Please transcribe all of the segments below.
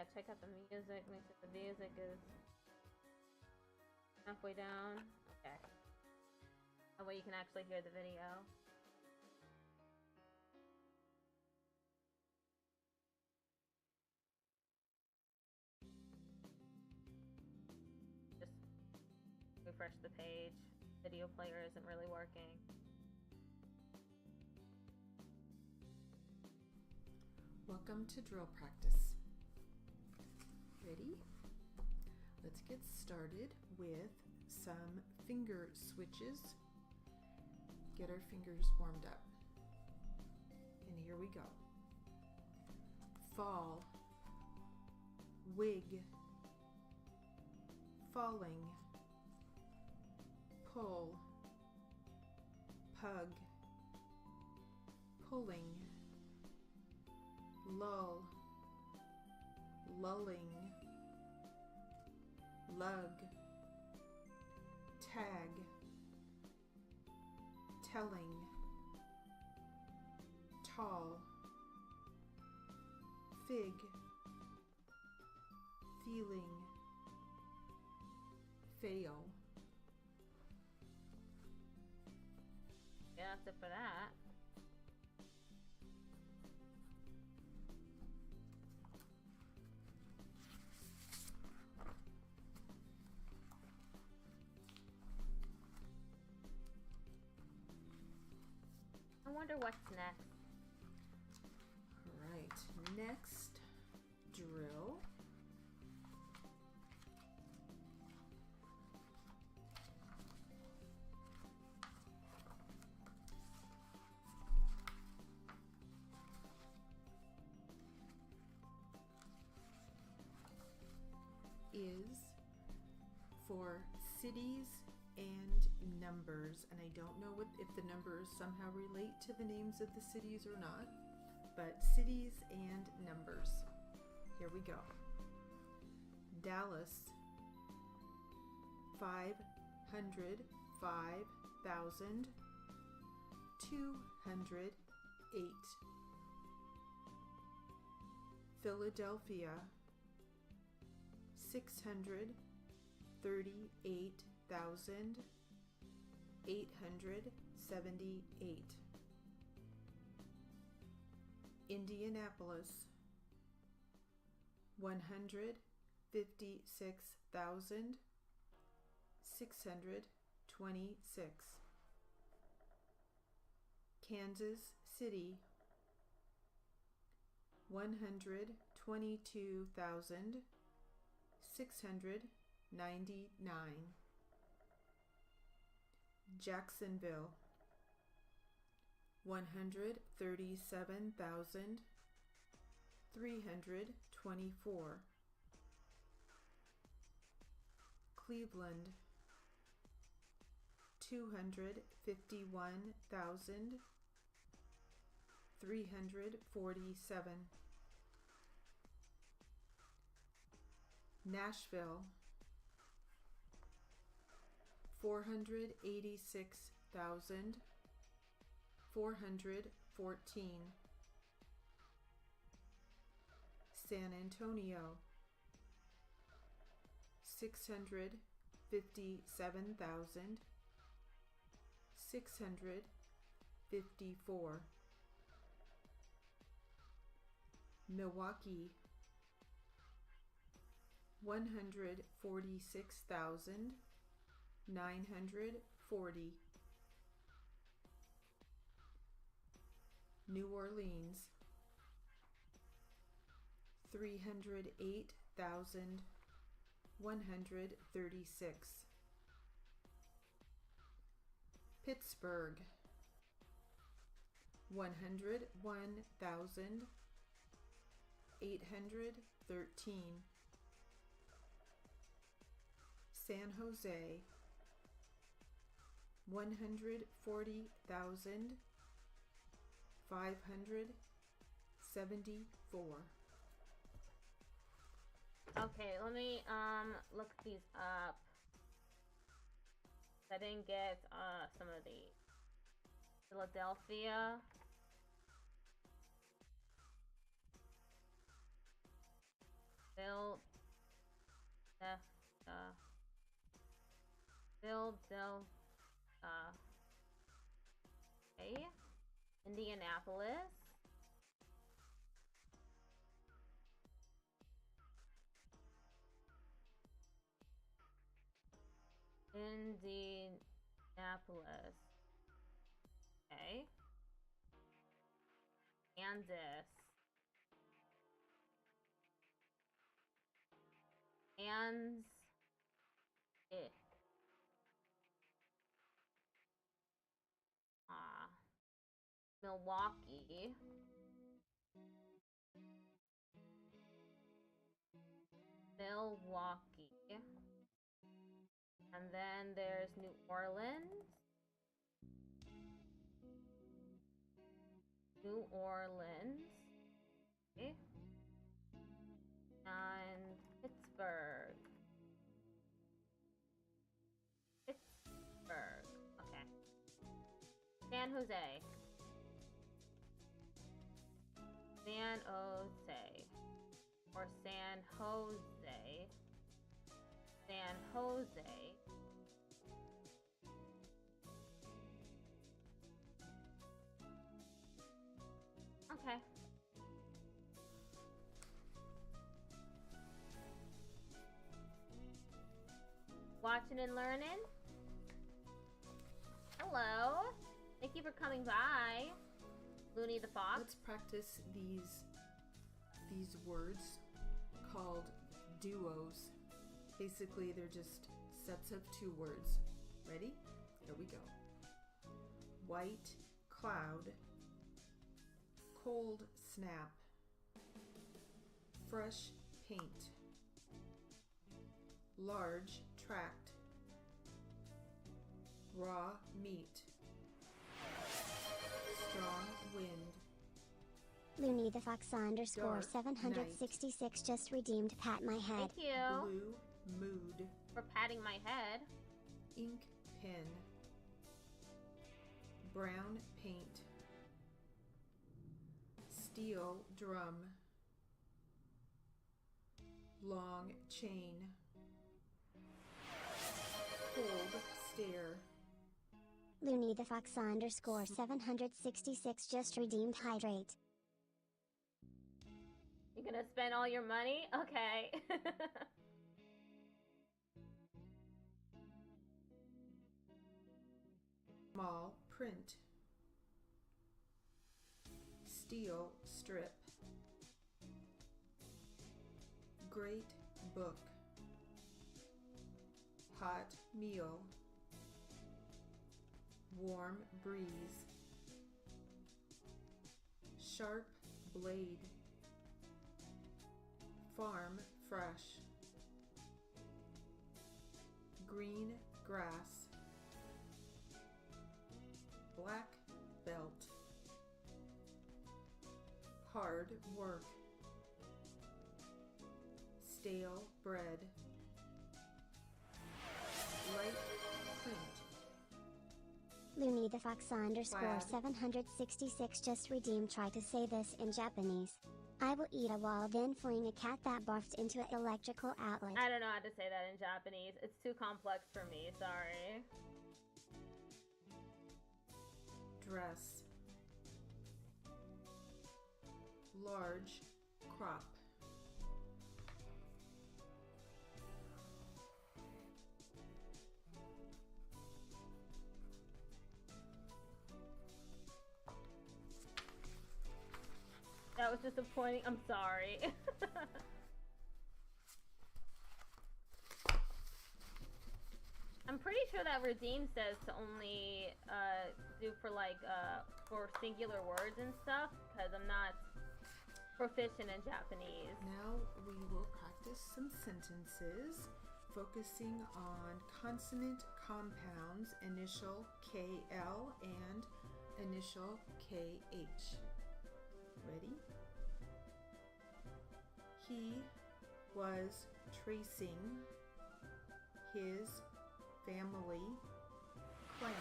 yeah, check out the music. Make sure the music is halfway down. Okay. That way you can actually hear the video. Just refresh the page. Video player isn't really working. Welcome to drill practice. Ready? Let's get started with some finger switches. Get our fingers warmed up. And here we go. Fall, wig, falling, pull, pug, pulling, lull, lulling, lug, tag, telling, tall, fig, feeling, fail. Yeah, that's it for that. I wonder what's next. All right, next drill. Is for cities and numbers, and I don't know if the numbers somehow relate to the names of the cities or not, but cities and numbers. Here we go. Dallas, 505,208. Philadelphia, 638,878. Indianapolis, 156,626. Kansas City, 122,699. Jacksonville, 137,324. Cleveland, 251,347. Nashville, 486,414. San Antonio, 657,654. Milwaukee, 146,940. New Orleans, 308,136. Pittsburgh, 101,813. San Jose, 140,574. Okay, let me look these up. I didn't get some of the Philadelphia. Okay. Indianapolis. Indianapolis. Okay. Kansas. Kansas. Milwaukee. Milwaukee. And then there's New Orleans. New Orleans. Okay. And Pittsburgh. Pittsburgh. Okay. San Jose. San Jose. Or San Jose. San Jose. Okay. Watching and learning. Hello. Thank you for coming by. Looney the Fox. Let's practice these words called duos. Basically, they're just sets of two words. Ready? Here we go. White cloud, cold snap, fresh paint, large tract, raw meat, strong wind. Looney the Fox _ Dark 766 night. just redeemed pat my head. Thank you Blue mood, for patting my head. ink pen, brown paint, steel drum, long chain, cold stare, Looney the Fox _ 766 just redeemed hydrate. You gonna spend all your money? Okay. small print, steel strip, great book, hot meal, warm breeze, sharp blade, farm fresh, green grass, black belt, hard work, stale bread, light print, Looney the Fox _ Plaid. 766 just redeemed. Try to say this in Japanese. I will eat a wall then fling a cat that barfed into an electrical outlet. I don't know how to say that in Japanese. It's too complex for me, sorry. dress, large crop, That was disappointing. I'm sorry. I'm pretty sure that redeem says to only do for like for singular words and stuff, because I'm not proficient in Japanese. Now we will practice some sentences focusing on consonant compounds, initial KL and initial KH. Ready? He was tracing his family clan.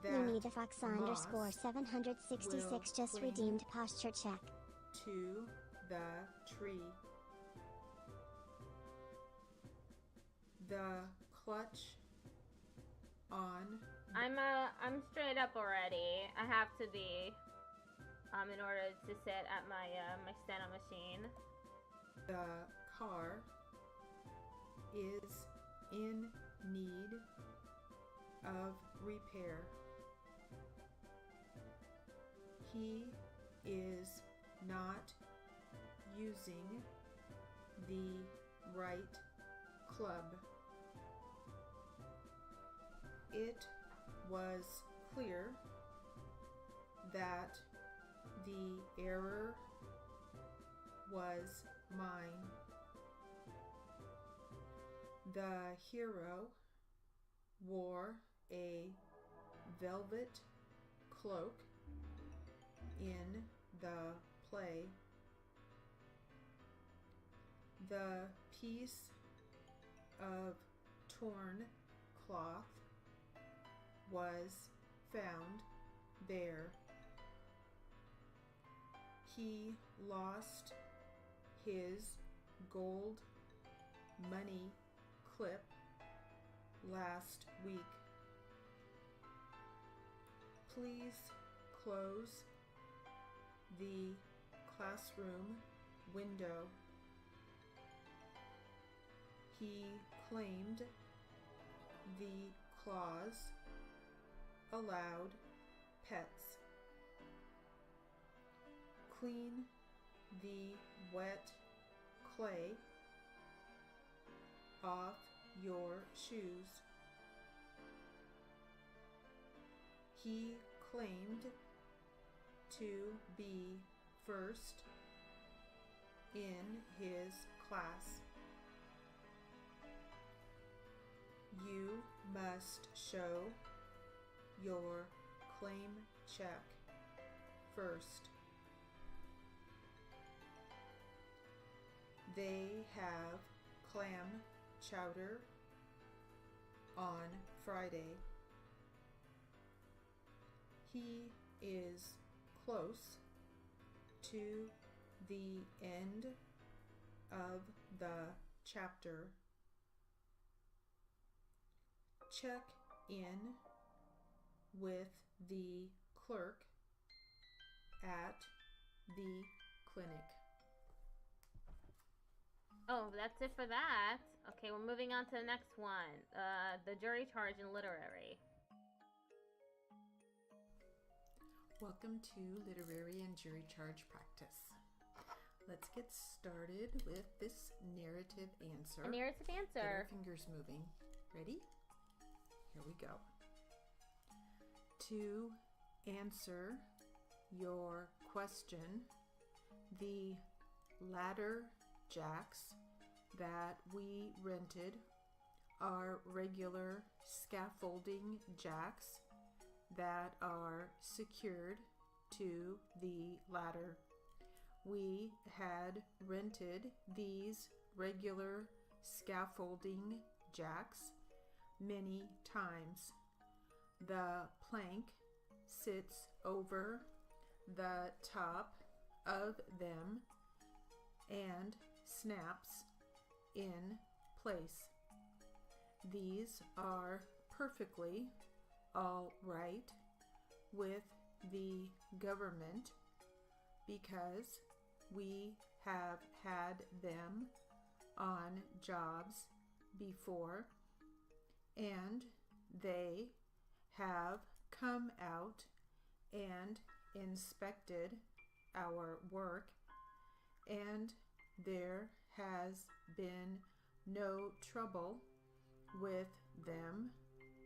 Looney the Fox moss _ 766 just will redeemed posture check. to the tree. The clutch on. I'm straight up already. I have to be in order to sit at my my steno machine. The car is in need of repair. He is not using the right club. It was clear that the error was mine. The hero wore a velvet cloak in the play. The piece of torn cloth was found there. He lost his gold money clip last week. Please close the classroom window. He claimed the clause allowed pets. Clean the wet clay off your shoes. He claimed to be first in his class. You must show your claim check first. They have clam chowder on Friday. He is close to the end of the chapter. Check in with the clerk at the clinic. Oh, that's it for that. Okay, we're moving on to the next one. The jury charge in literary. Welcome to literary and jury charge practice. Let's get started with this narrative answer. A narrative Get answer. our fingers moving. Ready? Here we go. To answer your question, the ladder jacks that we rented are regular scaffolding jacks that are secured to the ladder. We had rented these regular scaffolding jacks many times. The plank sits over the top of them and snaps in place. These are perfectly all right with the government because we have had them on jobs before and they have come out and inspected our work, and there has been no trouble with them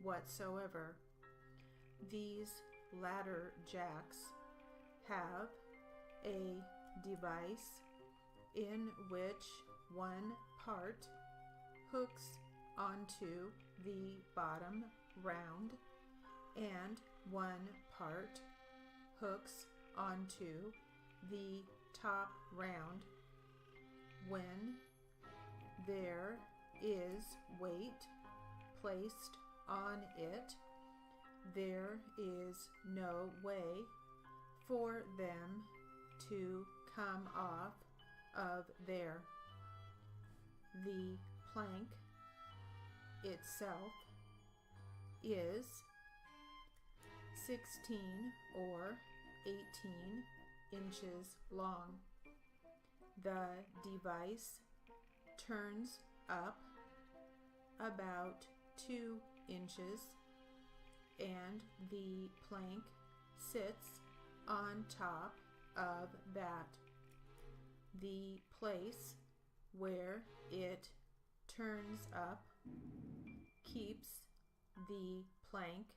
whatsoever. These ladder jacks have a device in which one part hooks onto the bottom round and one part hooks onto the top round. When there is weight placed on it, there is no way for them to come off of there. The plank itself is 16 or 18 inches long. The device turns up about 2 inches and the plank sits on top of that. The place where it turns up keeps the plank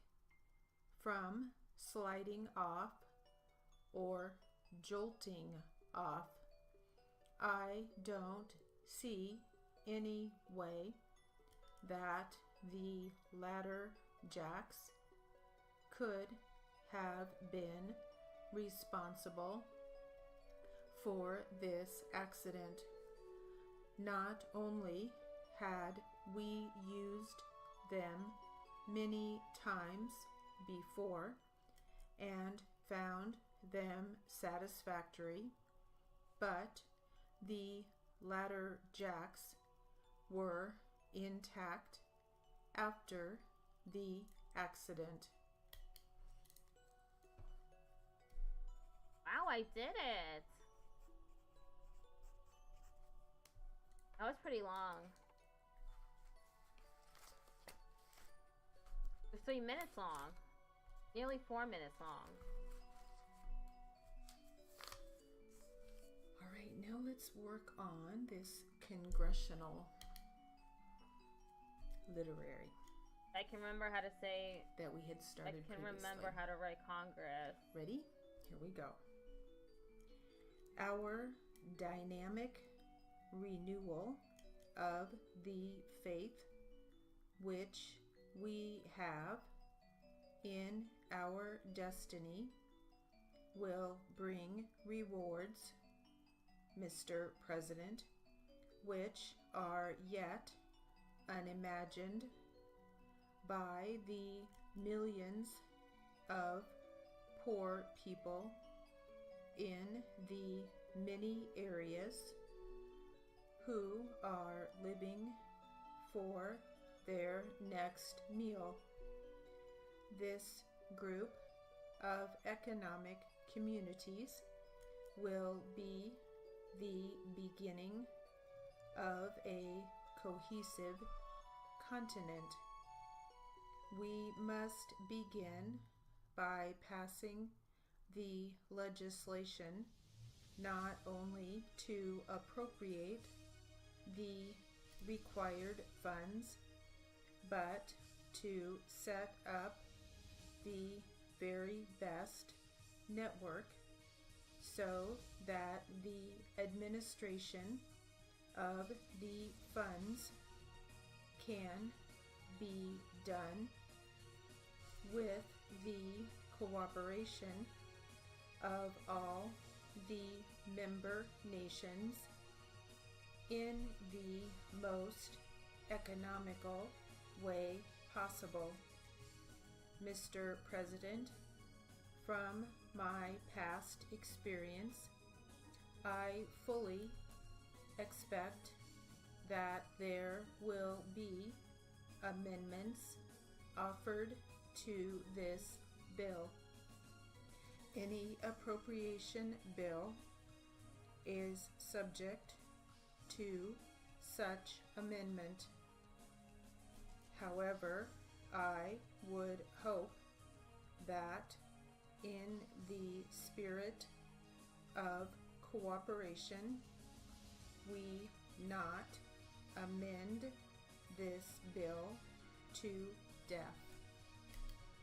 from sliding off or jolting off. I don't see any way that the ladder jacks could have been responsible for this accident. Not only had we used them many times before and found them satisfactory, but the ladder jacks were intact after the accident. Wow, I did it! That was pretty long. It was 3 minutes long. Nearly 4 minutes long. Alright, now let's work on this congressional literary. I can remember how to say... that we had started I can previously. remember how to write Congress. Ready? Here we go. Our dynamic renewal of the faith which we have in our destiny will bring rewards, Mr. President, which are yet unimagined by the millions of poor people in the many areas who are living for their next meal. This group of economic communities will be the beginning of a cohesive continent. We must begin by passing the legislation not only to appropriate the required funds, but to set up the very best network so that the administration of the funds can be done with the cooperation of all the member nations in the most economical way possible. Mr. President, from my past experience, I fully expect that there will be amendments offered to this bill. Any appropriation bill is subject to such amendment. However, I would hope that in the spirit of cooperation, we not amend this bill to death.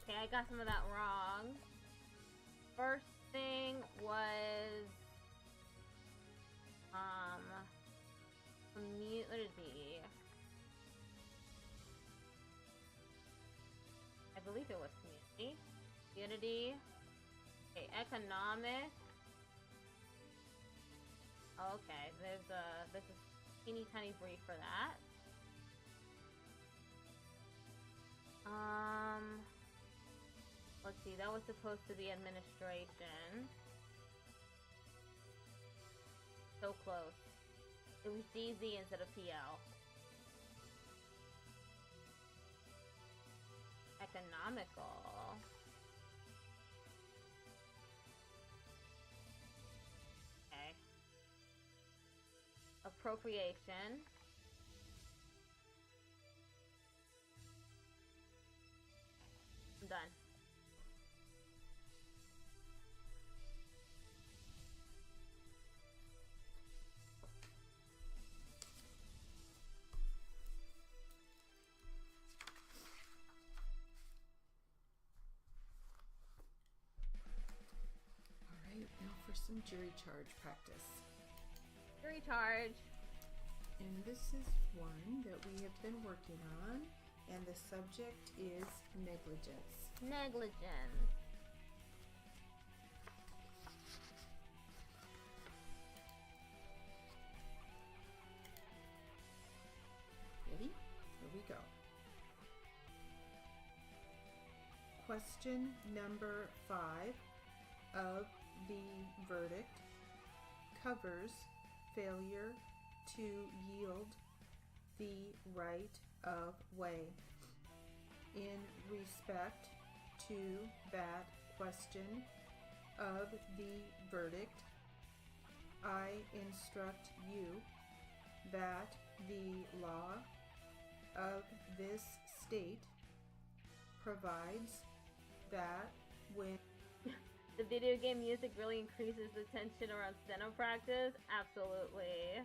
Okay, I got some of that wrong. First thing was community. I believe it was community. Unity. Okay, economic. Okay, there's a teeny tiny brief for that. Let's see, that was supposed to be administration. So close. It was DZ instead of PL. Economical. Okay. Appropriation. I'm done. Now for some jury charge practice. Jury charge. And this is one that we have been working on, and the subject is negligence. Negligence. Ready? Here we go. Question number 5 of the verdict covers failure to yield the right of way. In respect to that question of the verdict, I instruct you that the law of this state provides that when The video game music really increases the tension around steno practice. Absolutely.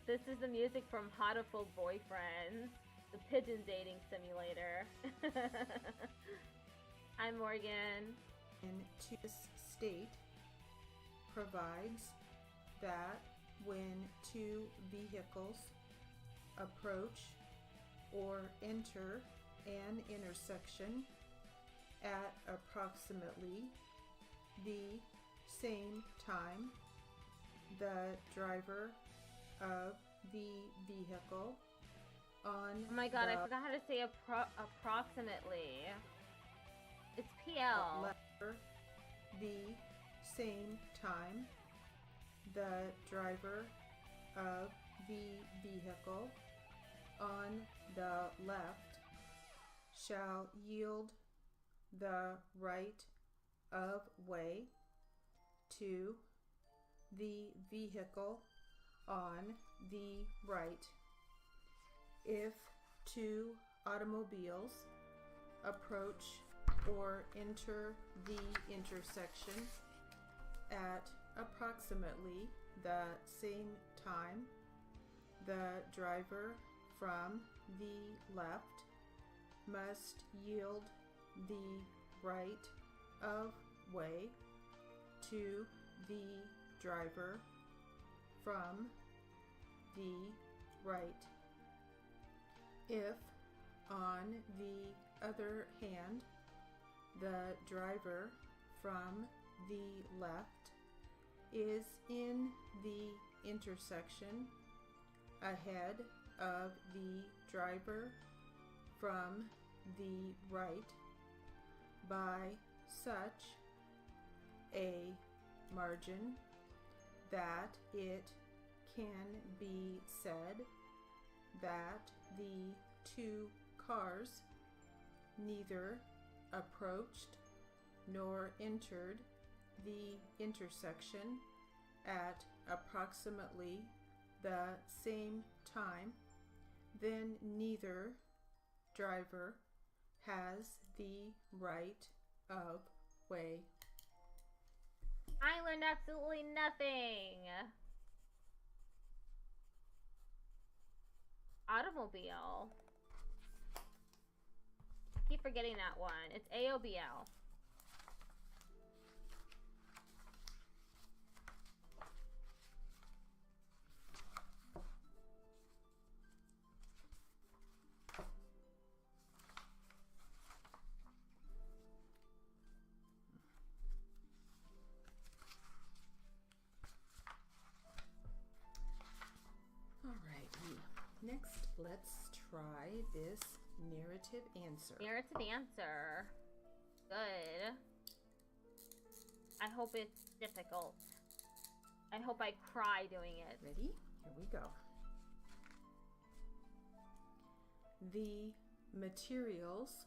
This is the music from Hatoful Boyfriends, the pigeon dating simulator. I'm Morgan. to this state provides that when two vehicles approach or enter an intersection at approximately the same time, the driver of the vehicle on Oh my god, I the forgot how to say approximately. It's PL. left, the same time, the driver of the vehicle on the left shall yield the right of way to the vehicle on the right. If two automobiles approach or enter the intersection at approximately the same time, the driver from the left must yield the right of way to the driver from the right. If, on the other hand, the driver from the left is in the intersection ahead of the driver from the right by such a margin that it can be said that the two cars neither approached nor entered the intersection at approximately the same time, then neither driver has the right of way. I learned absolutely nothing. Automobile. Keep forgetting that one. It's AOBL. Next, let's try this narrative answer. Narrative answer. Good. I hope it's difficult. I hope I cry doing it. Ready? Here we go. The materials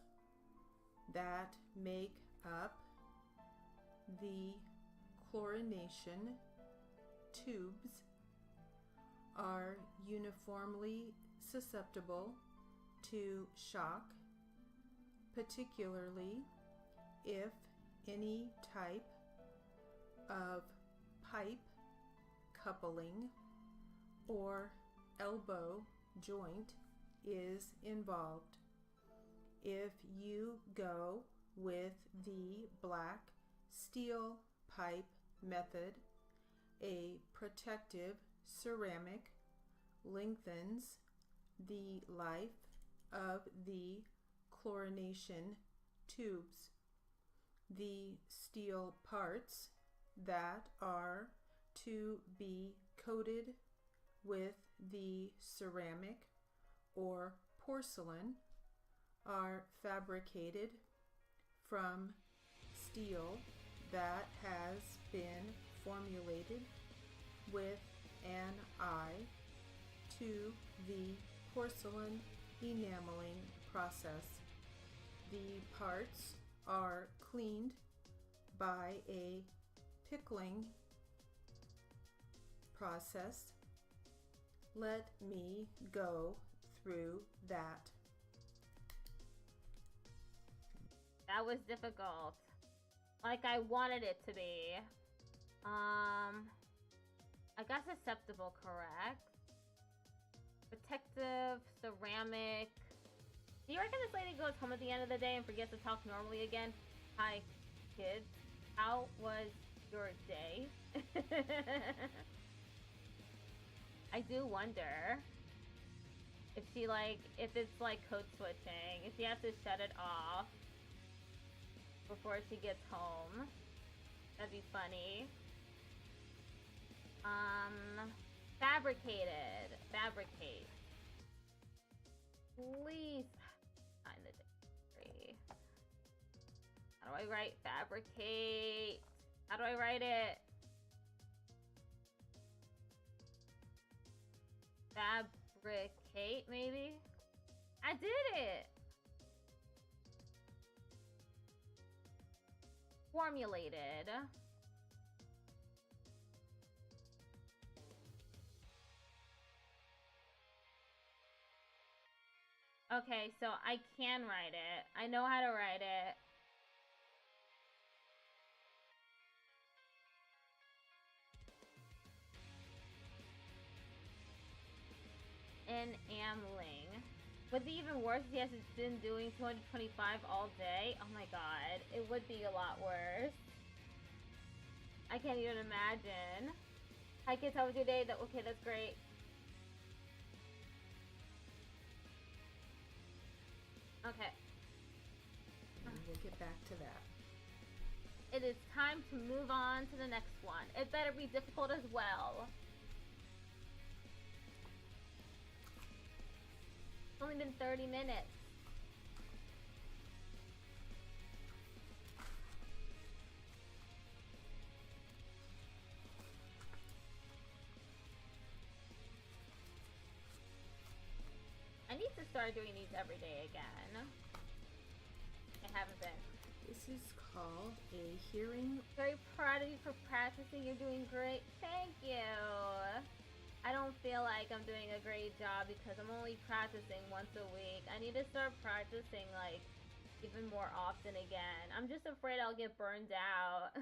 that make up the chlorination tubes are uniformly susceptible to shock, particularly if any type of pipe coupling or elbow joint is involved. If you go with the black steel pipe method, a protective ceramic lengthens the life of the chlorination tubes. The steel parts that are to be coated with the ceramic or porcelain are fabricated from steel that has been formulated with an eye to the porcelain enameling process. The parts are cleaned by a pickling process. Let me go through that. That was difficult. Like I wanted it to be. I got susceptible correct. Protective, ceramic. Do you reckon this lady goes home at the end of the day and forgets to talk normally again? Hi, kids. How was your day? I do wonder if she if it's like code switching, if she has to shut it off before she gets home. That'd be funny. Fabricated. Fabricate. Please. Sign the degree. How do I write fabricate? How do I write it? Fabricate, maybe? I did it! Formulated. Okay, so I can write it. I know how to write it. Enameling. Would be even worse if he has been doing 225 all day. Oh my god, it would be a lot worse. I can't even imagine. Hi kids, how was your day? Okay, that's great. Okay. We'll get back to that. It is time to move on to the next one. It better be difficult as well. It's only been 30 minutes. I need to start doing these every day again. I haven't been. This is called a hearing. Very proud of you for practicing. You're doing great. Thank you. I don't feel like I'm doing a great job because I'm only practicing once a week. I need to start practicing like even more often again. I'm just afraid I'll get burned out.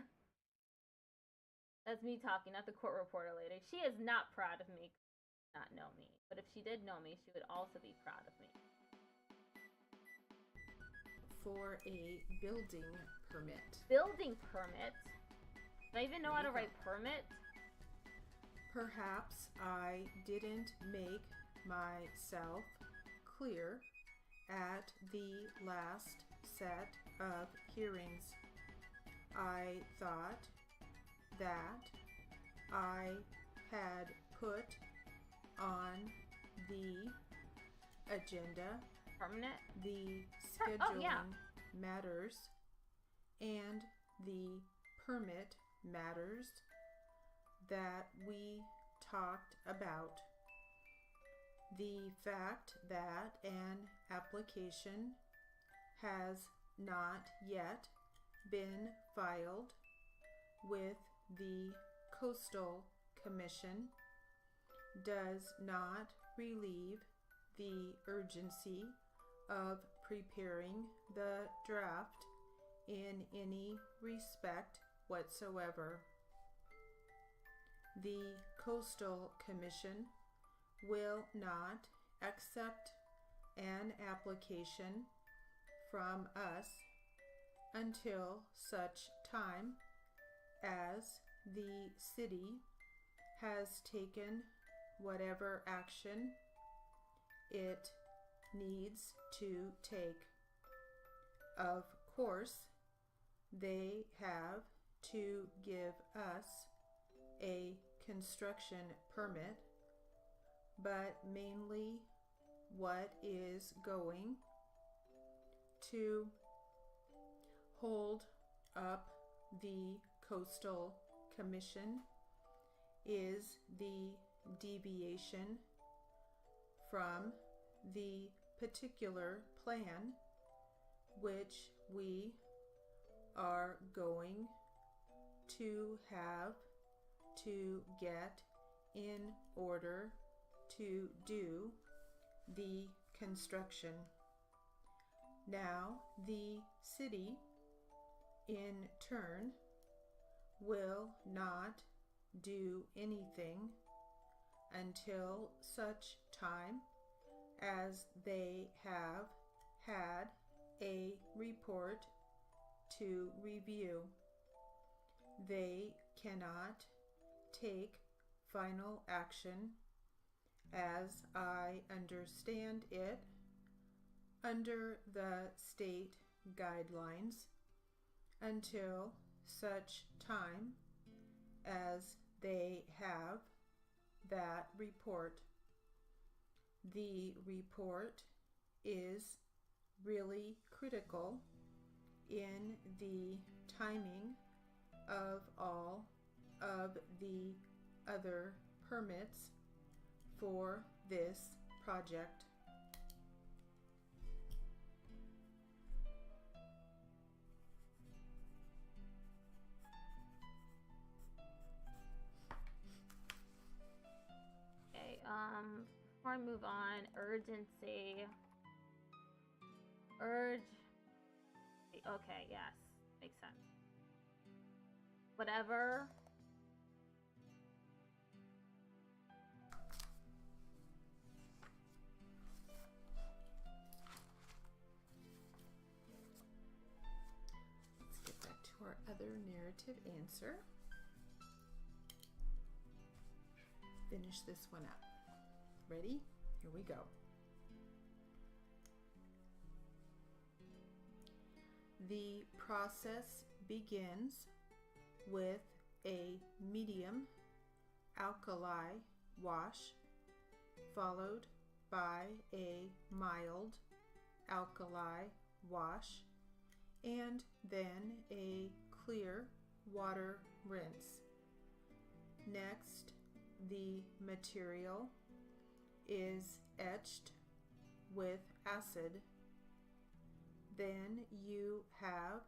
That's me talking, not the court reporter lady. She is not proud of me. Not know me. But if she did know me, she would also be proud of me. For a building permit. Building permit? Do I even know how to write permit? Perhaps I didn't make myself clear at the last set of hearings. I thought that I had put on the agenda Permanent? the scheduling matters and the permit matters that we talked about. The fact that an application has not yet been filed with the Coastal Commission does not relieve the urgency of preparing the draft in any respect whatsoever. The Coastal Commission will not accept an application from us until such time as the city has taken whatever action it needs to take. Of course, they have to give us a construction permit, but mainly what is going to hold up the Coastal Commission is the deviation from the particular plan which we are going to have to get in order to do the construction. Now, the city, in turn, will not do anything until such time as they have had a report to review. They cannot take final action, as I understand it, under the state guidelines until such time as they have that report. The report is really critical in the timing of all of the other permits for this project. Okay, before I move on, urgency. Okay, yes, makes sense. Whatever. Let's get back to our other narrative answer. Finish this one up. Ready? Here we go. The process begins with a medium alkali wash, followed by a mild alkali wash, and then a clear water rinse. Next, the material is etched with acid. Then you have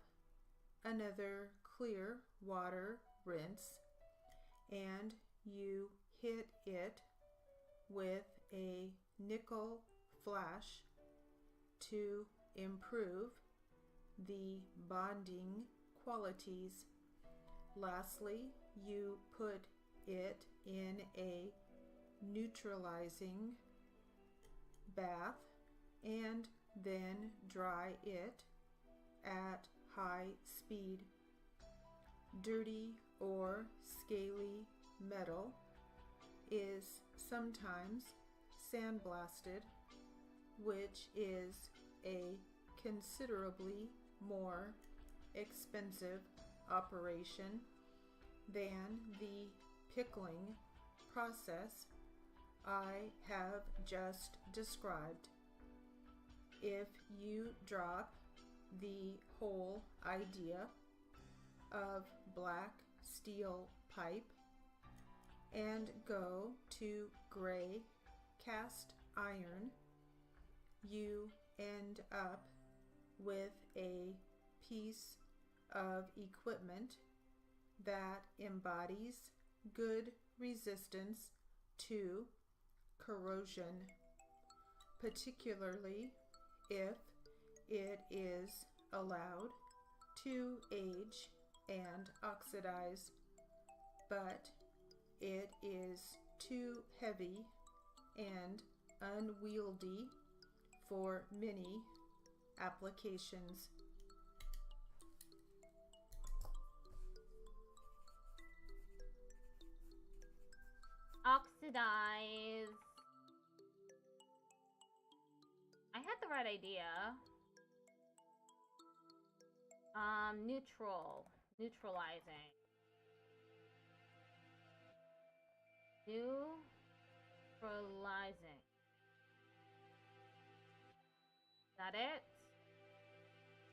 another clear water rinse, and you hit it with a nickel flash to improve the bonding qualities. Lastly, you put it in a neutralizing bath and then dry it at high speed. Dirty or scaly metal is sometimes sandblasted, which is a considerably more expensive operation than the pickling process I have just described. If you drop the whole idea of black steel pipe and go to gray cast iron, you end up with a piece of equipment that embodies good resistance to corrosion, particularly if it is allowed to age and oxidize, but it is too heavy and unwieldy for many applications. Oxidize. I had the right idea. Neutralizing. Neutralizing. Is that it?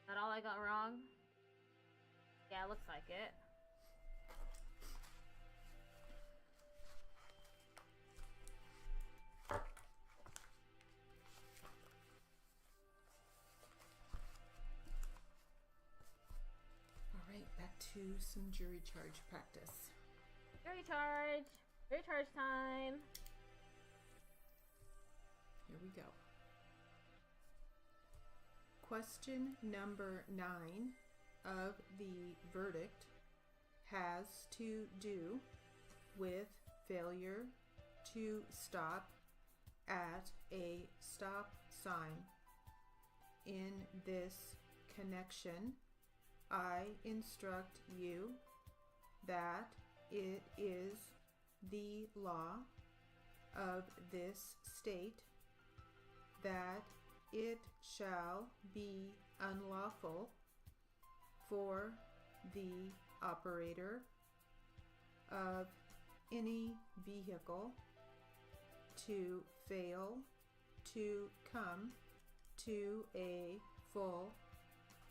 Is that all I got wrong? Yeah, it looks like it. Back to some jury charge practice. Jury charge! Jury charge time! Here we go. Question number 9 of the verdict has to do with failure to stop at a stop sign. In this connection, I instruct you that it is the law of this state that it shall be unlawful for the operator of any vehicle to fail to come to a full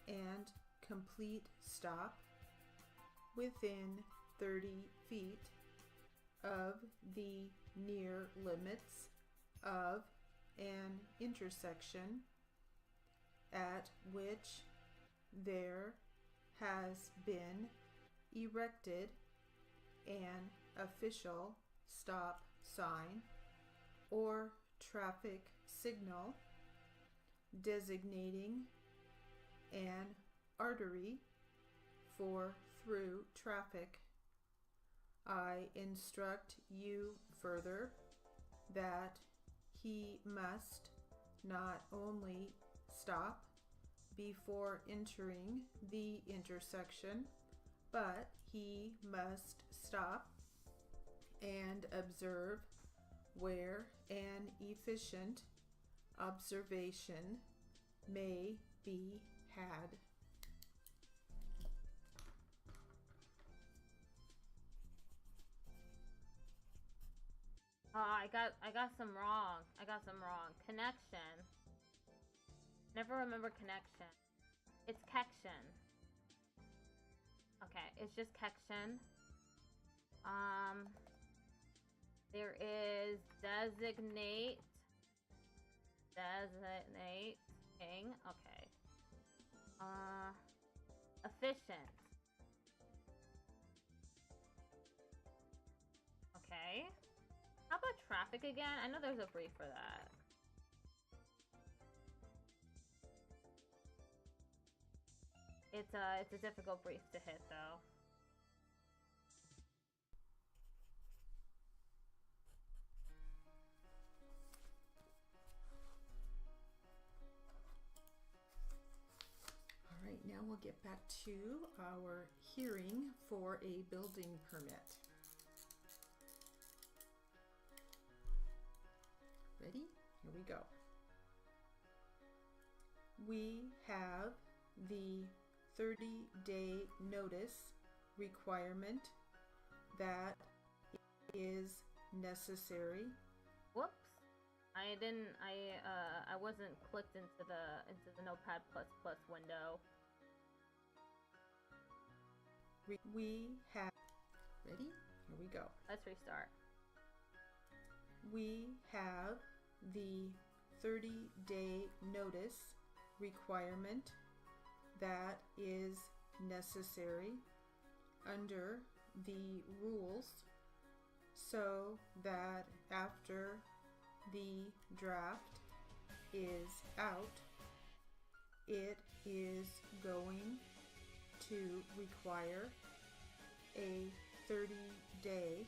and complete stop within 30 feet of the near limits of an intersection at which there has been erected an official stop sign or traffic signal designating an artery for through traffic. I instruct you further that he must not only stop before entering the intersection, but he must stop and observe where an efficient observation may be had. Oh, I got some wrong. Connection. Never remember connection. It's caption. Okay, it's just caption. There is designating. Okay. Efficient. Okay. How about traffic again? I know there's a brief for that. It's a difficult brief to hit though. All right, now we'll get back to our hearing for a building permit. Ready? Here we go. We have the 30-day notice requirement that is necessary. Whoops. I wasn't clicked into the Notepad++ window. We have, ready? Here we go. Let's restart. We have the 30-day notice requirement that is necessary under the rules so that after the draft is out, it is going to require a 30-day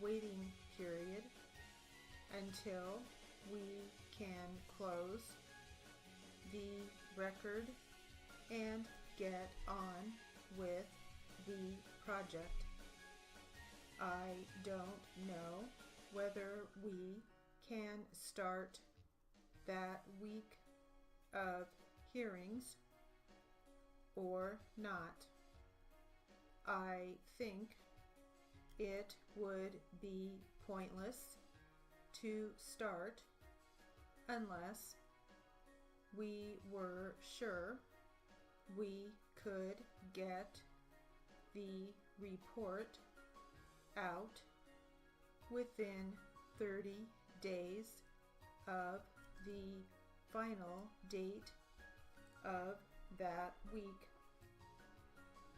waiting period until we can close the record and get on with the project. I don't know whether we can start that week of hearings or not. I think it would be pointless to start unless we were sure we could get the report out within 30 days of the final date of that week.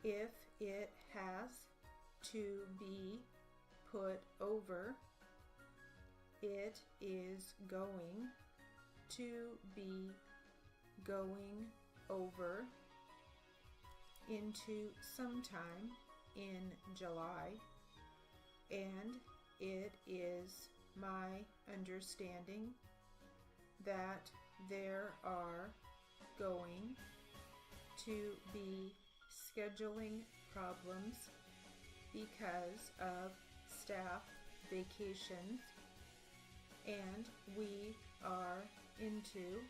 If it has to be put over, it is going to be going over into sometime in July, and it is my understanding that there are going to be scheduling problems because of staff vacations, and we are into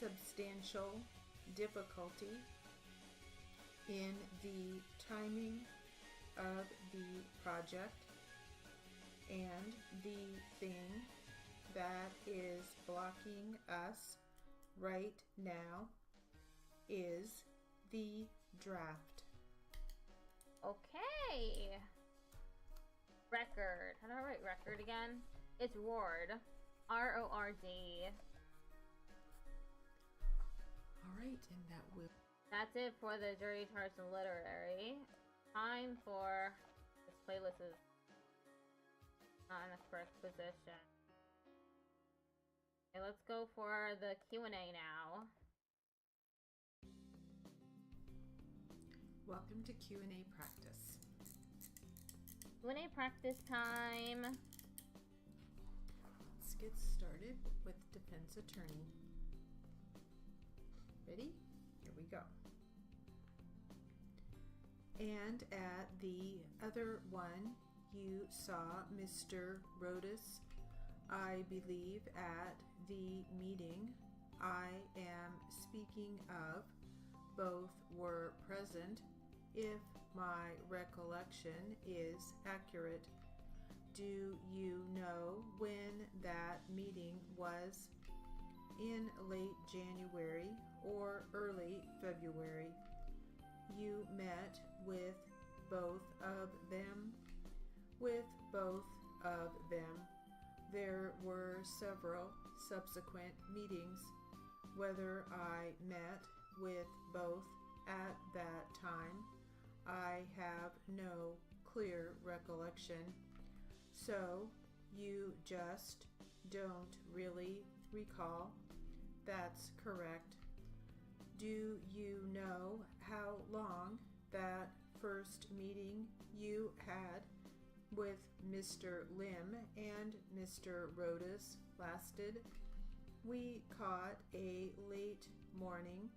substantial difficulty in the timing of the project, and the thing that is blocking us right now is the draft. Okay. Record. How do I write record again? It's Rord. R-O-R-D. All right, and that will... That's it for the jury charts and literary. Time for... This playlist is not in the correct position. Okay, let's go for the Q&A now. Welcome to Q&A practice. Q&A practice time. Let's get started with defense attorney. Ready? Here we go. And at the other one, you saw Mr. Rodas, I believe, at the meeting I am speaking of. Both were present, if my recollection is accurate. Do you know when that meeting was? In late January or early February? You met with both of them? With both of them. There were several subsequent meetings. Whether I met with both at that time, I have no clear recollection. So you just don't really recall? That's correct. Do you know how long that first meeting you had with Mr. Lim and Mr. Rodas lasted? We caught a late morning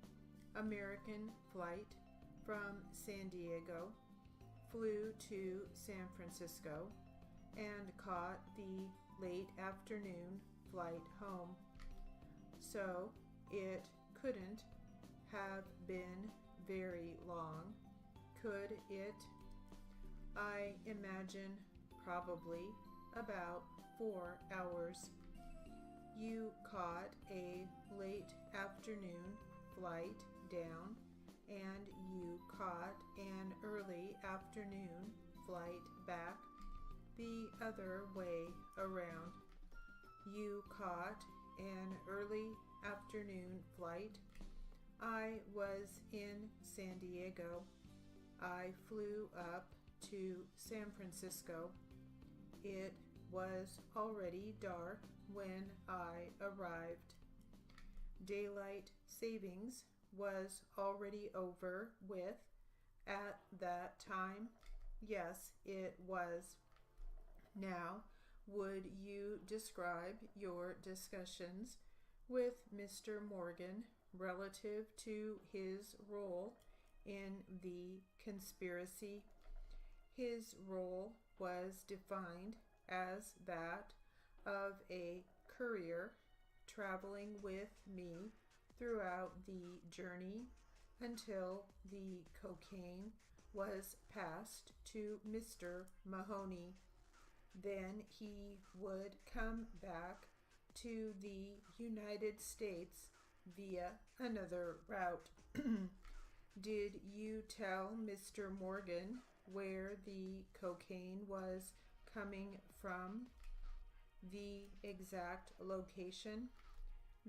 American flight from San Diego, flew to San Francisco, and caught the late afternoon flight home. So it couldn't have been very long, could it? I imagine probably about 4 hours. You caught a late afternoon flight down, and you caught an early afternoon flight back the other way around. You caught an early afternoon flight. I was in San Diego. I flew up to San Francisco. It was already dark when I arrived. Daylight savings was already over with at that time. Yes, it was. Now, would you describe your discussions with Mr. Morgan relative to his role in the conspiracy? His role was defined as that of a courier traveling with me throughout the journey until the cocaine was passed to Mr. Mahoney. Then he would come back to the United States via another route. Did you tell Mr. Morgan where the cocaine was coming from? The exact location?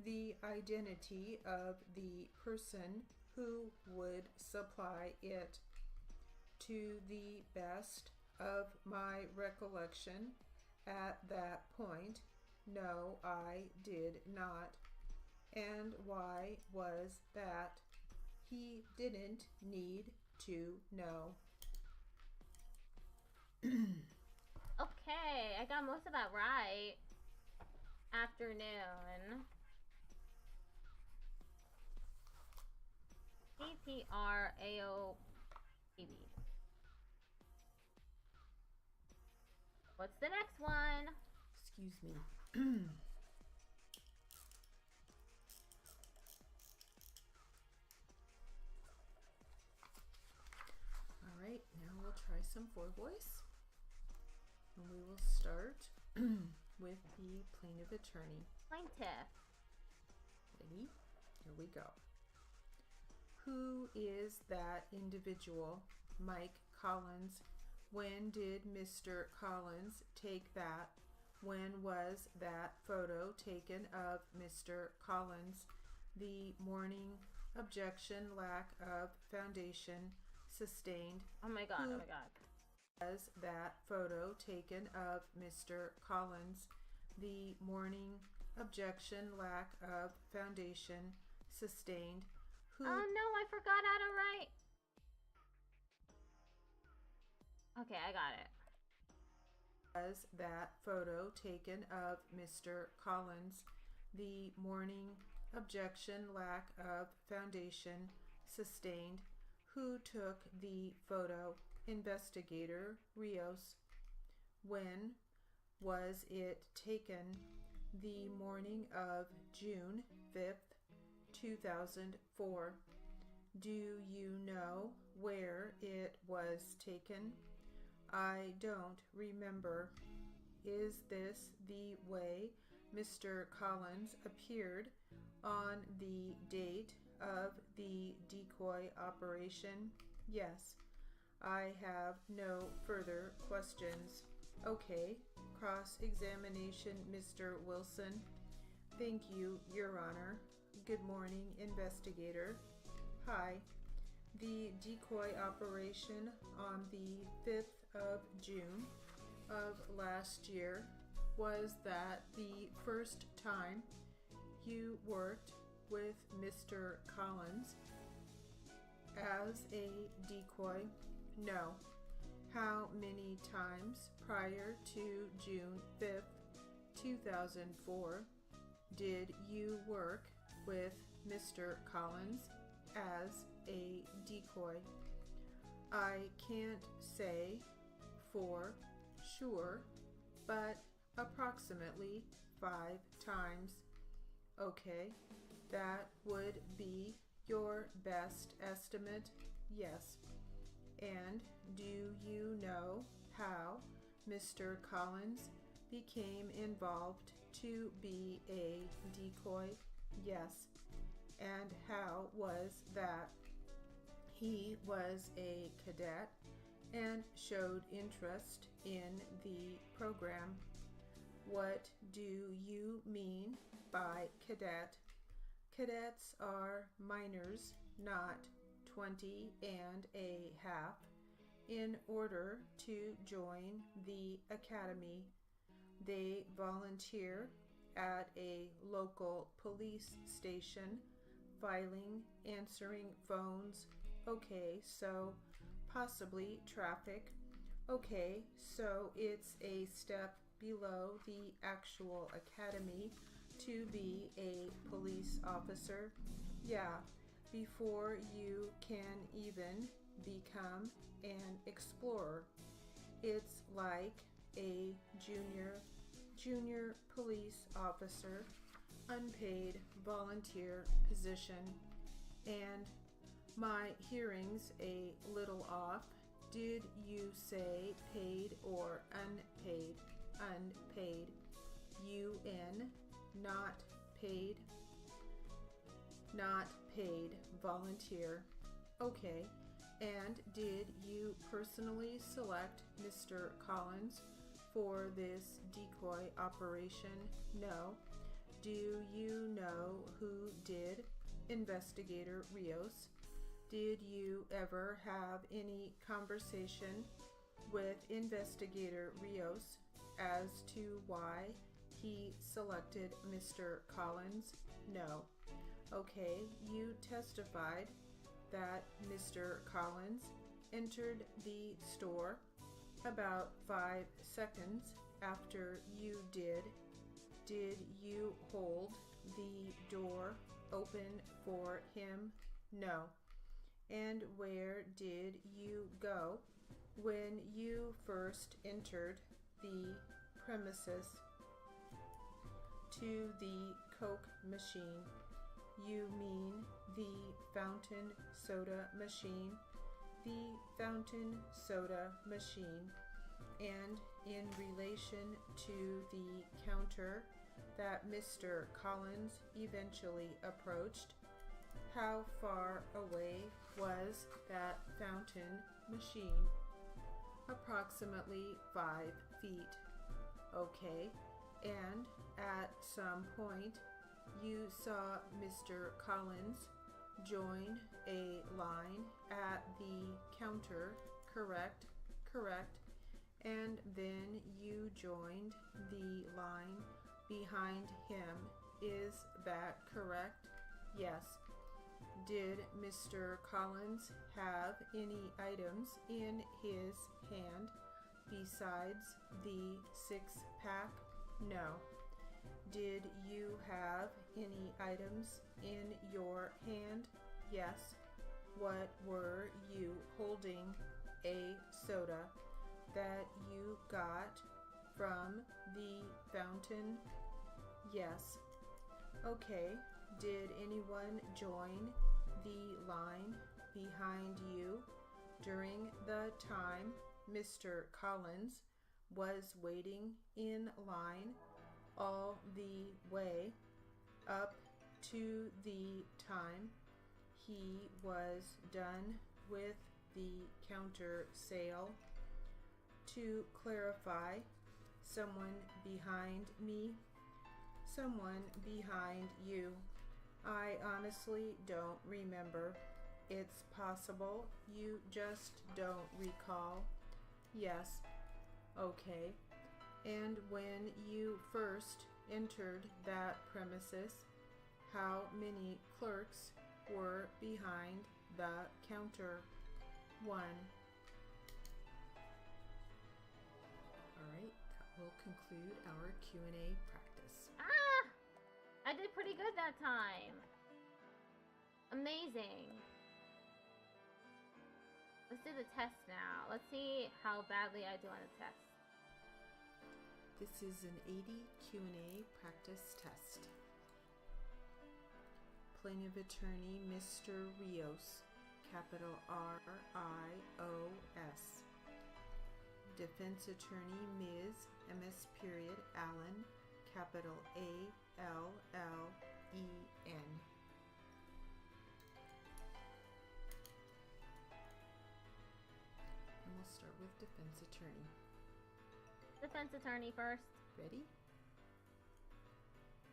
The identity of the person who would supply it? To the best of my recollection at that point, no, I did not. And why was that? He didn't need to know. Okay, I got most of that right. Afternoon. CPRAOPB. What's the next one? Excuse me. All right, now we'll try some for voice. And we will start with the plaintiff attorney. Plaintiff. Ready? Here we go. Who is that individual? Mike Collins. When did Mr. Collins take that? When was that photo taken of Mr. Collins? The morning. Objection. Lack of foundation. Sustained. Oh my god, oh my god. Was that photo taken of Mr. Collins? The morning. Objection. Lack of foundation. Sustained. Who? Oh no, I forgot how to write. Okay, I got it. Was that photo taken of Mr. Collins? The morning. Objection. Lack of foundation. Sustained. Who took the photo? Investigator Rios. When was it taken? The morning of June 5th, 2004. Do you know where it was taken? I don't remember. Is this the way Mr. Collins appeared on the date of the decoy operation? Yes. I have no further questions. Okay. Cross-examination, Mr. Wilson. Thank you, Your Honor. Good morning, investigator. Hi. The decoy operation on the 5th of June of last year, was that the first time you worked with Mr. Collins as a decoy? No. How many times prior to June 5th, 2004 did you work with Mr. Collins as a decoy? I can't say for sure, but approximately 5 times. Okay, that would be your best estimate? Yes. And do you know how Mr. Collins became involved to be a decoy? Yes. And how was that? He was a cadet and showed interest in the program. What do you mean by cadet? Cadets are minors, not 20 and a half, in order to join the academy. They volunteer at a local police station, filing, answering phones. Okay, so possibly traffic. Okay, so it's a step below the actual academy to be a police officer. Yeah, before you can even become an explorer. It's like a junior police officer, unpaid volunteer position. And my hearing's a little off. Did you say paid or unpaid? Unpaid. UN, not paid. Not paid volunteer. Okay. And did you personally select Mr. Collins for this decoy operation? No. Do you know who did? Investigator Rios. Did you ever have any conversation with Investigator Rios as to why he selected Mr. Collins? No. Okay, you testified that Mr. Collins entered the store about 5 seconds after you did. Did you hold the door open for him? No. And where did you go when you first entered the premises? To the Coke machine. You mean the fountain soda machine? The fountain soda machine. And in relation to the counter that Mr. Collins eventually approached, how far away was that fountain machine? Approximately 5 feet. Okay, and at some point you saw Mr. Collins join a line at the counter, correct? Correct. And then you joined the line behind him. Is that correct? Yes. Did Mr. Collins have any items in his hand besides the 6-pack? No. Did you have any items in your hand? Yes. What were you holding? A soda that you got from the fountain? Yes. Okay. Did anyone join the line behind you during the time Mr. Collins was waiting in line all the way up to the time he was done with the counter sale? To clarify, someone behind me? Someone behind you. I honestly don't remember. It's possible you just don't recall. Yes. Okay. And when you first entered that premises, how many clerks were behind the counter? 1. All right, that will conclude our Q&A practice. Ah! I did pretty good that time. Amazing. Let's do the test now. Let's see how badly I do on the test. This is an 80 Q&A practice test. Plaintiff Attorney Mr. Rios, capital R-I-O-S. Defense Attorney Ms. M.S. Allen, capital A-L-L-E-N. And we'll start with Defense Attorney. Defense Attorney first. Ready?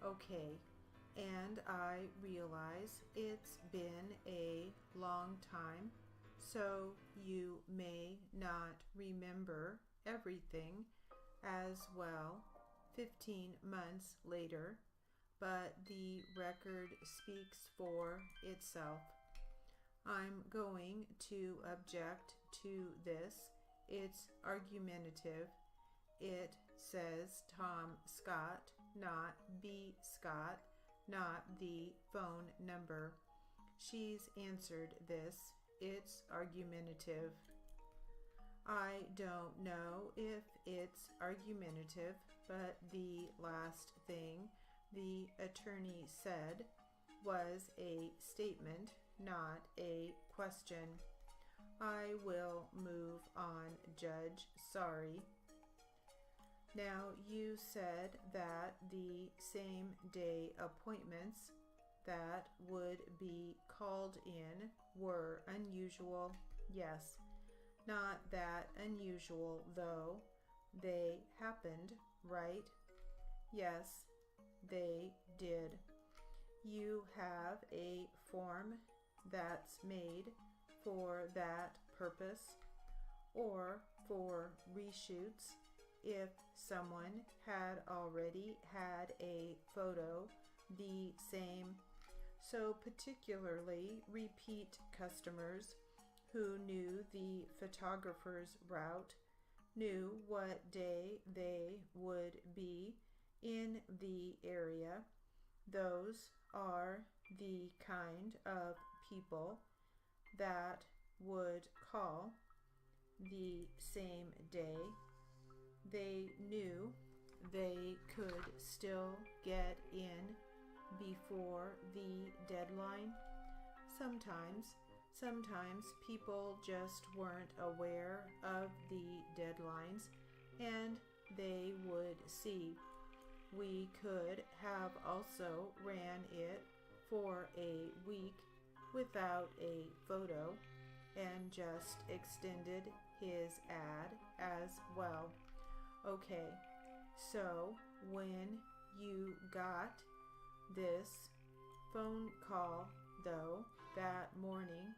Okay. and I realize it's been a long time, so you may not remember everything as well 15 months later, but the record speaks for itself. I'm going to object to this. It's argumentative. It says Tom Scott, not B. Scott, not the phone number. She's answered this. It's argumentative. I don't know if it's argumentative, but the last thing the attorney said was a statement, not a question. I will move on, Judge. Sorry. Now, you said that the same day appointments that would be called in were unusual. Yes, not that unusual, though. They happened, right? Yes, they did. You have a form that's made for that purpose, or for reshoots if someone had already had a photo the same. So particularly repeat customers who knew the photographer's route, knew what day they would be in the area. Those are the kind of people that would call the same day. They knew they could still get in before the deadline. Sometimes people just weren't aware of the deadlines, and they would see. We could have also ran it for a week without a photo and just extended his ad as well. Okay, so when you got this phone call, though, that morning,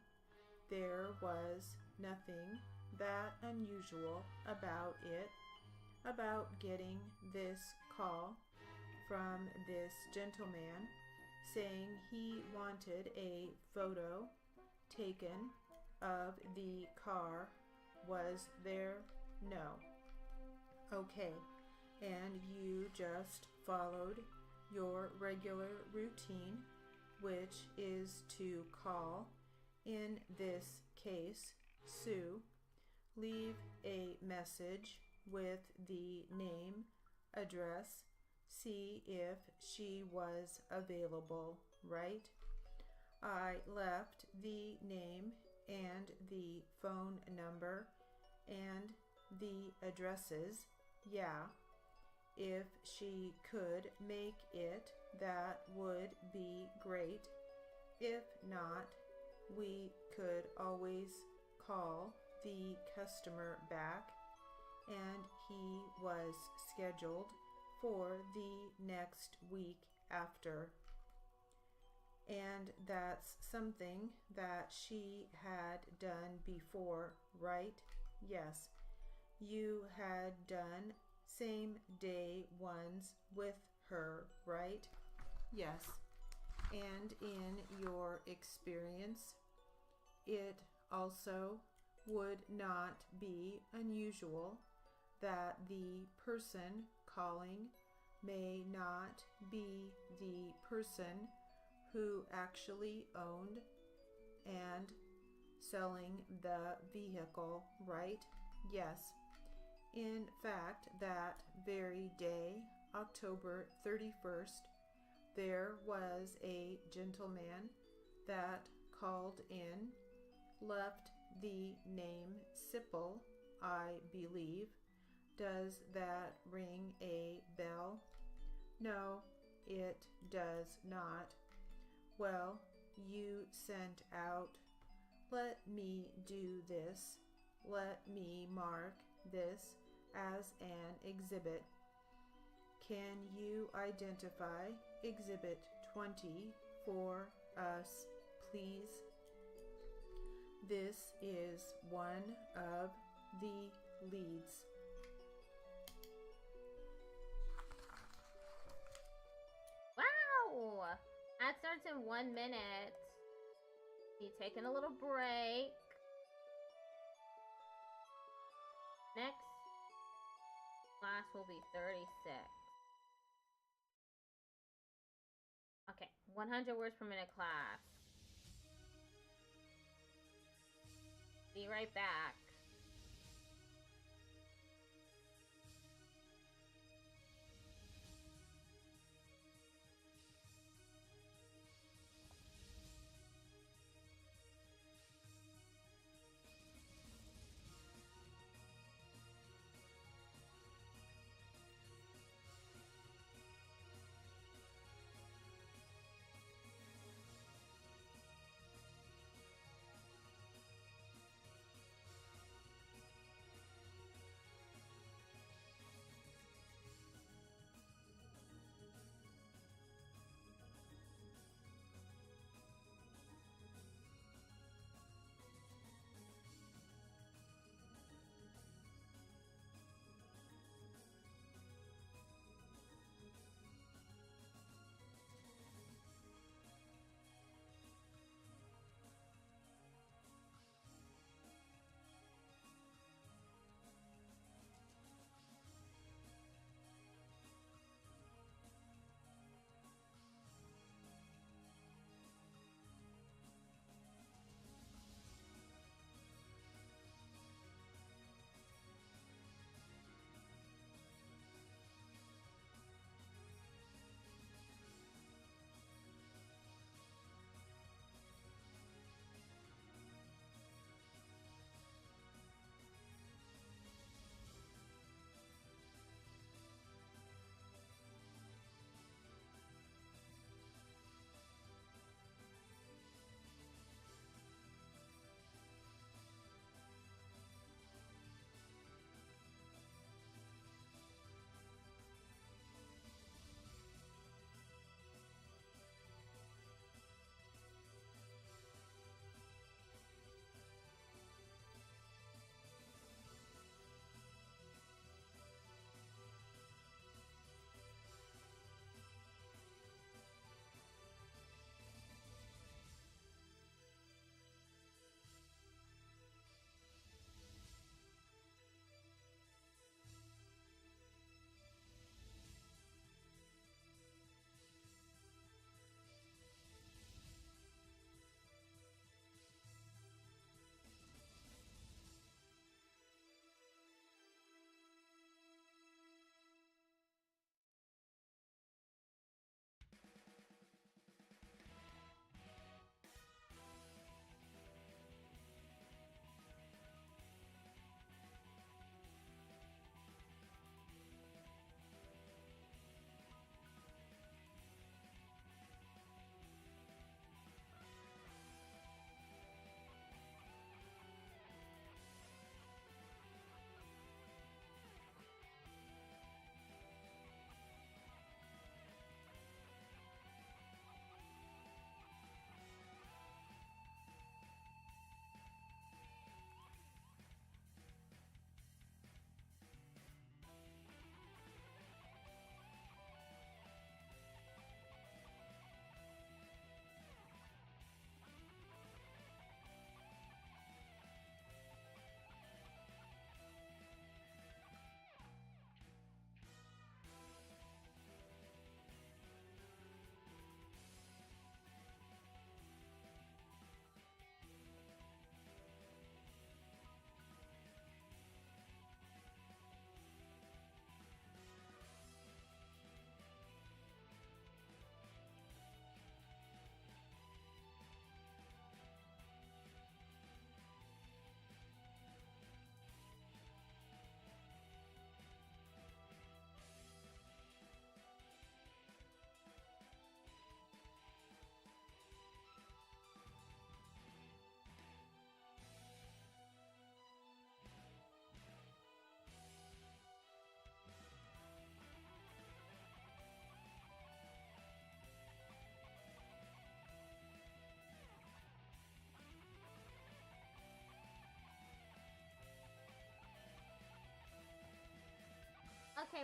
there was nothing that unusual about it, about getting this call from this gentleman saying he wanted a photo taken of the car. Was there? No. Okay, and you just followed your regular routine, which is to call, in this case, Sue, leave a message with the name, address, see if she was available, right? I left the name and the phone number and the addresses. Yeah, if she could make it, that would be great. If not, we could always call the customer back, and he was scheduled for the next week after. And that's something that she had done before, right? Yes. You had done same day ones with her, right? Yes. And in your experience, it also would not be unusual that the person calling may not be the person who actually owned and selling the vehicle, right? Yes. In fact, that very day, October 31st, there was a gentleman that called in, left the name Sipple, I believe. Does that ring a bell? No, it does not. Well, you sent out, let me do this, let me mark this as an exhibit. Can you identify Exhibit 20 for us, please. This is one of the leads. Wow! That starts in 1 minute. Be taking a little break. Next class will be 36. Okay, 100 words per minute class. Be right back.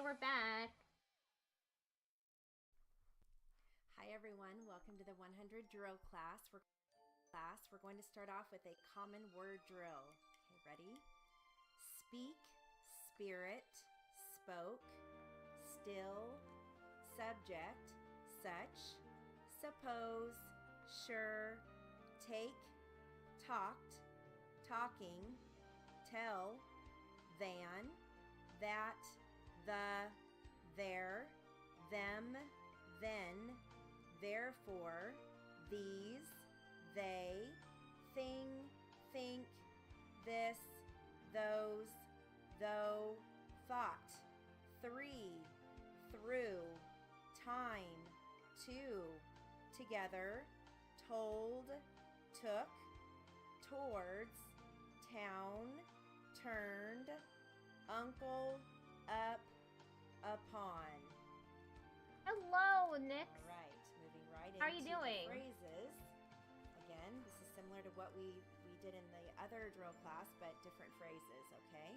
Hi, we're back. Hi everyone, welcome to the 100 drill class. We're going to start off with a common word drill. Okay, ready? Speak, spirit, spoke, still, subject, such, suppose, sure, take, talked, talking, tell, than, that, the, there, them, then, therefore, these, they, thing, think, this, those, though, thought, three, through, time, two, together, told, took, towards, town, turned, uncle, up, upon. Hello, Nix. All right, moving right How are you into doing? the phrases. Again, this is similar to what we did in the other drill class, but different phrases, okay?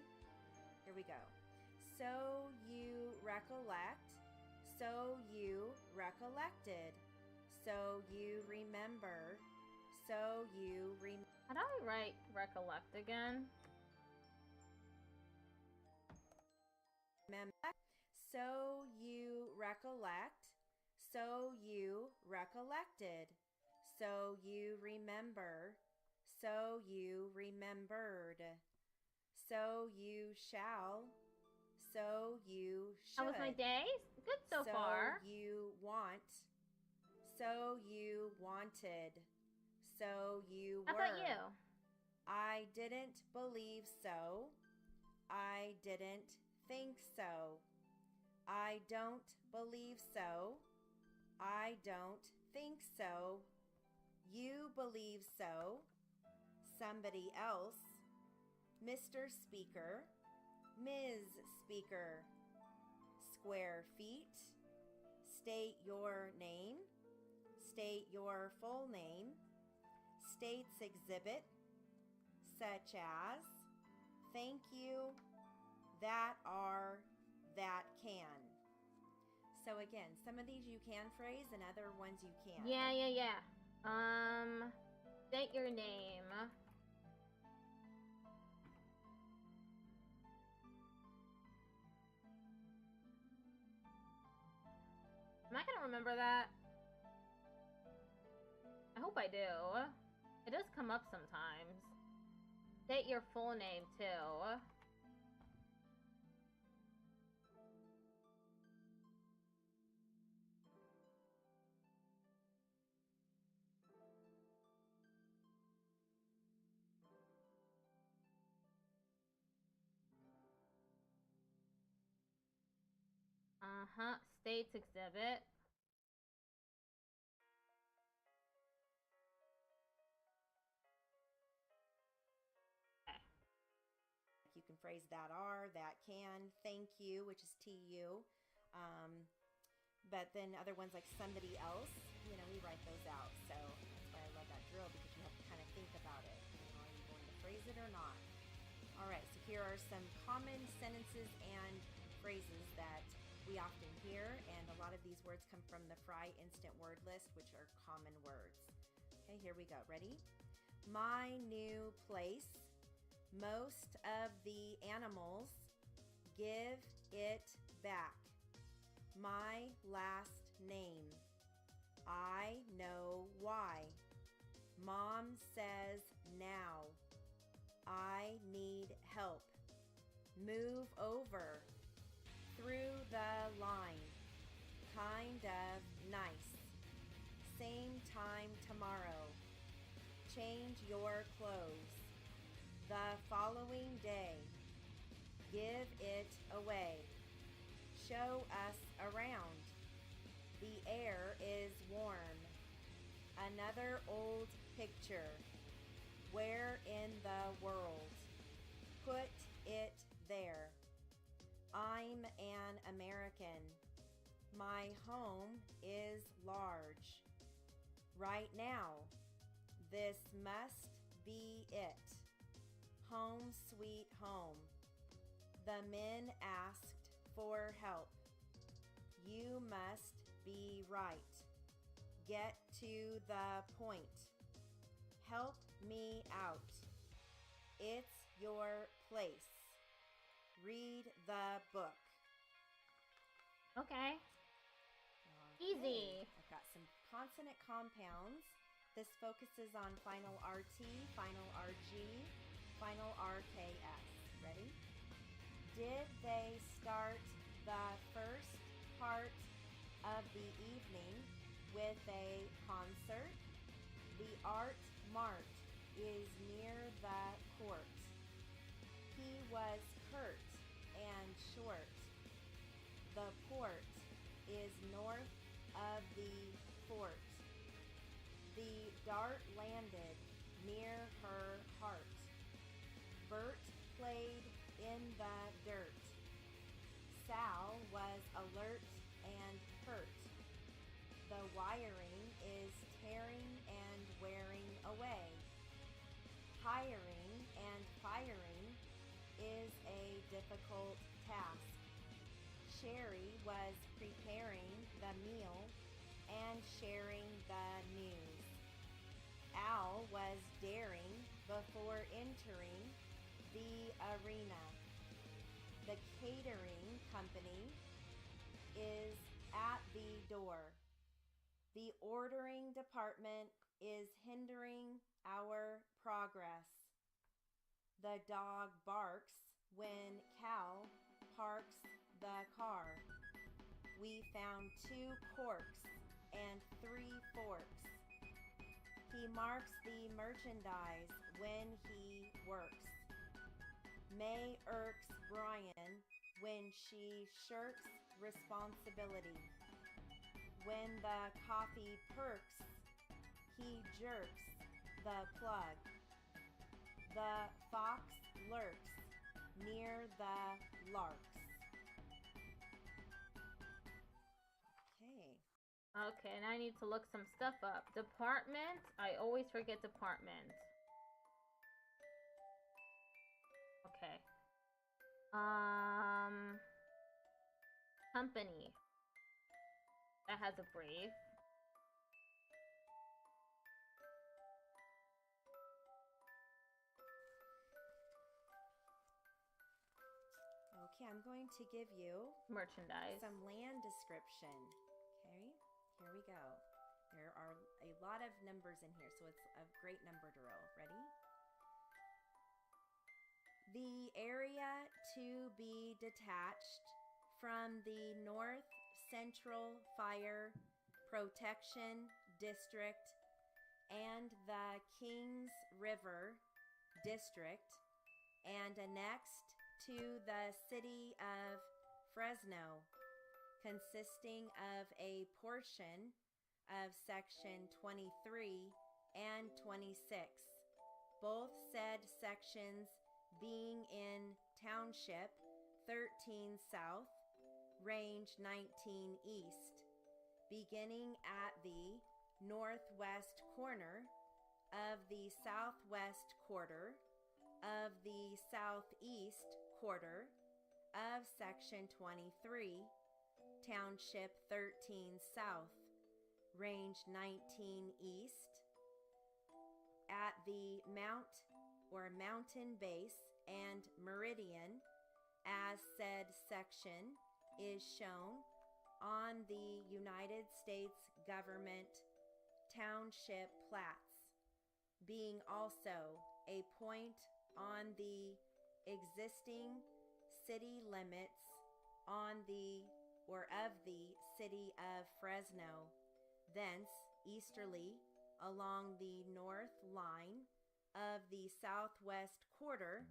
Here we go. So you recollect, so you recollected, so you remember, so you How do I write recollect again? remember, so you recollect, so you recollected, so you remember, so you remembered, so you shall, so you should. How was my day? Good so far. So you want, so you wanted, so you How were. about you? I didn't believe so. I didn't think so. I don't believe so. I don't think so. You believe so. Somebody else. Mr. Speaker. Ms. Speaker. Square feet. State your name. State your full name. States exhibit. Such as, thank you, that are, that can. So again, some of these you can phrase and other ones you can't. Yeah. State your name. Am I gonna remember that? I hope I do. It does come up sometimes. State your full name too. States exhibit. You can phrase that are, that can, thank you, which is TU. But then other ones like somebody else, you know, we write those out. So that's why I love that drill, because you have to kind of think about it. You know, are you going to phrase it or not? All right, so here are some common sentences and phrases that we often hear, and a lot of these words come from the Fry Instant Word List, which are common words. Okay, here we go. Ready? My new place. Most of the animals give it back. My last name. I know why. Mom says now. I need help. Move over. Through the line. Kind of nice. Same time tomorrow. Change your clothes. The following day. Give it away. Show us around. The air is warm. Another old picture. Where in the world? Put it there. I'm an American. My home is large. Right now. This must be it. Home sweet home. The men asked for help. You must be right. Get to the point. Help me out. It's your place. Read the book. Okay. Okay. Easy. I've got some consonant compounds. This focuses on final RT, final RG, final RKS. Ready? Did they start the first part of the evening with a concert? The art mart is near the court. He was curt and short. The port is north of the fort. The dart landed near her heart. Bert played in the dirt. Sal was alert and hurt. The wiring is tearing and wearing away. Hiring and firing is a difficult task. Sherry was preparing the meal and sharing the news. Al was daring before entering the arena. The catering company is at the door. The ordering department is hindering our progress. The dog barks when Cal parks the car. We found 2 corks and 3 forks. He marks the merchandise when he works. May irks Brian when she shirks responsibility. When the coffee perks, he jerks the plug. The fox lurks near the larks. Okay. Okay, and I need to look some stuff up. Department. I always forget department. Okay. Company. That has a brave. Okay, I'm going to give you Merchandise. some land description. Okay, here we go. There are a lot of numbers in here, so it's a great number drill. Ready? The area to be detached from the North Central Fire Protection District and the Kings River District and annexed to the city of Fresno, consisting of a portion of Section 23 and 26, both said sections being in Township 13 South, Range 19 East, beginning at the northwest corner of the southwest quarter of the southeast quarter of Section 23, Township 13 South, Range 19 East, at the mount or mountain base and meridian as said section is shown on the United States government township plats, being also a point on the existing city limits on the or of the city of Fresno, thence easterly along the north line of the southwest quarter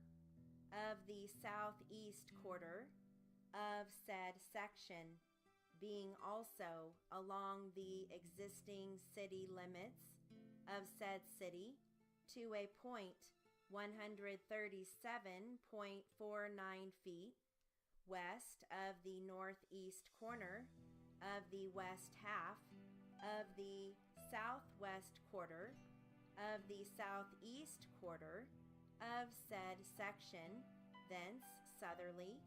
of the southeast quarter of said section, being also along the existing city limits of said city to a point 137.49 feet west of the northeast corner of the west half of the southwest quarter of the southeast quarter of said section, thence southerly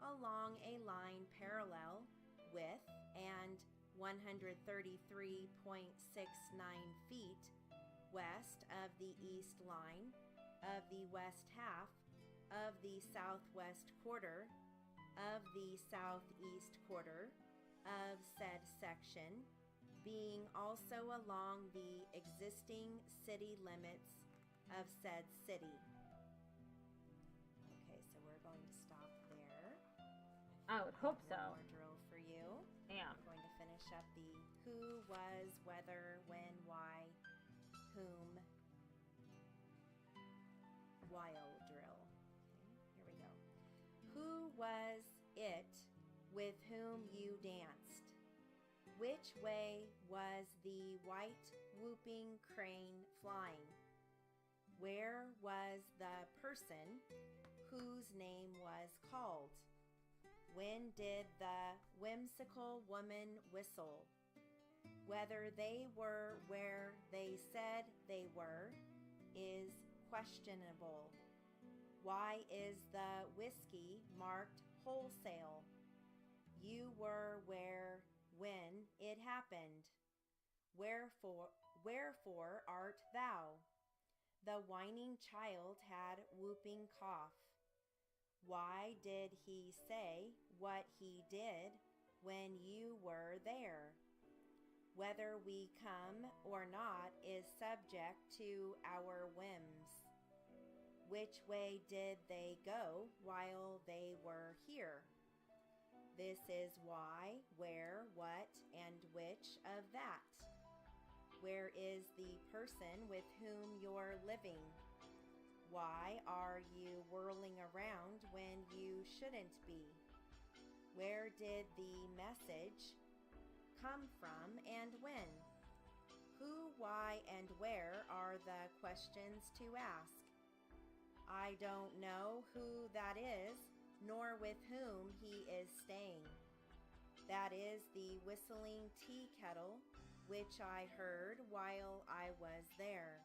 along a line parallel with and 133.69 feet west of the east line of the west half of the southwest quarter of the southeast quarter of said section, being also along the existing city limits of said city. Okay, so we're going to stop there. I would hope so. One more drill for you. Yeah. We're going to finish up the who, was, whether, when, why, whom, while drill. Okay, here we go. Who was it with whom you danced? Which way was the white whooping crane flying? Where was the person whose name was called? When did the whimsical woman whistle? Whether they were where they said they were is questionable. Why is the whiskey marked wholesale? You were where when it happened. Wherefore art thou? The whining child had whooping cough. Why did he say what he did when you were there? Whether we come or not is subject to our whims. Which way did they go while they were here? This is why, where, what, and which of that. Where is the person with whom you're living? Why are you whirling around when you shouldn't be? Where did the message come from and when? Who, why, and where are the questions to ask? I don't know who that is, nor with whom he is staying. That is the whistling tea kettle, which I heard while I was there.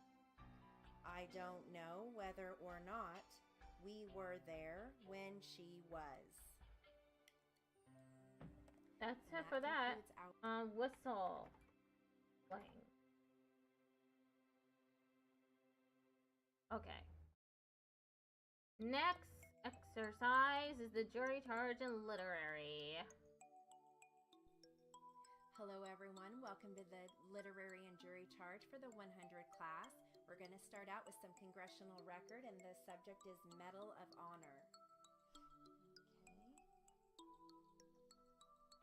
I don't know whether or not we were there when she was. That's it for that. Whistle playing. Okay. Next exercise is the jury charge in literary. Hello everyone, welcome to the literary and jury charge for the 100 class. We're going to start out with some congressional record, and the subject is Medal of Honor. Okay.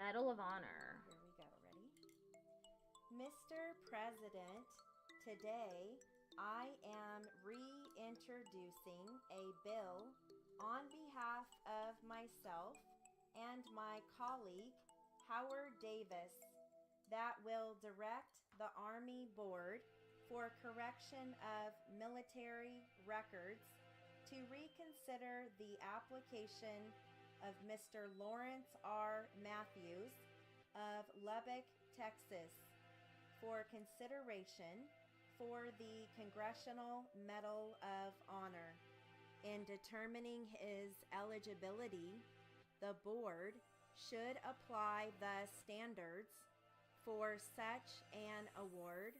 Medal of Honor. Here we go. Ready? Mr. President, today I am reintroducing a bill on behalf of myself and my colleague, Howard Davis, that will direct the Army Board for Correction of Military Records to reconsider the application of Mr. Lawrence R. Matthews of Lubbock, Texas, for consideration for the Congressional Medal of Honor. In determining his eligibility, the board should apply the standards for such an award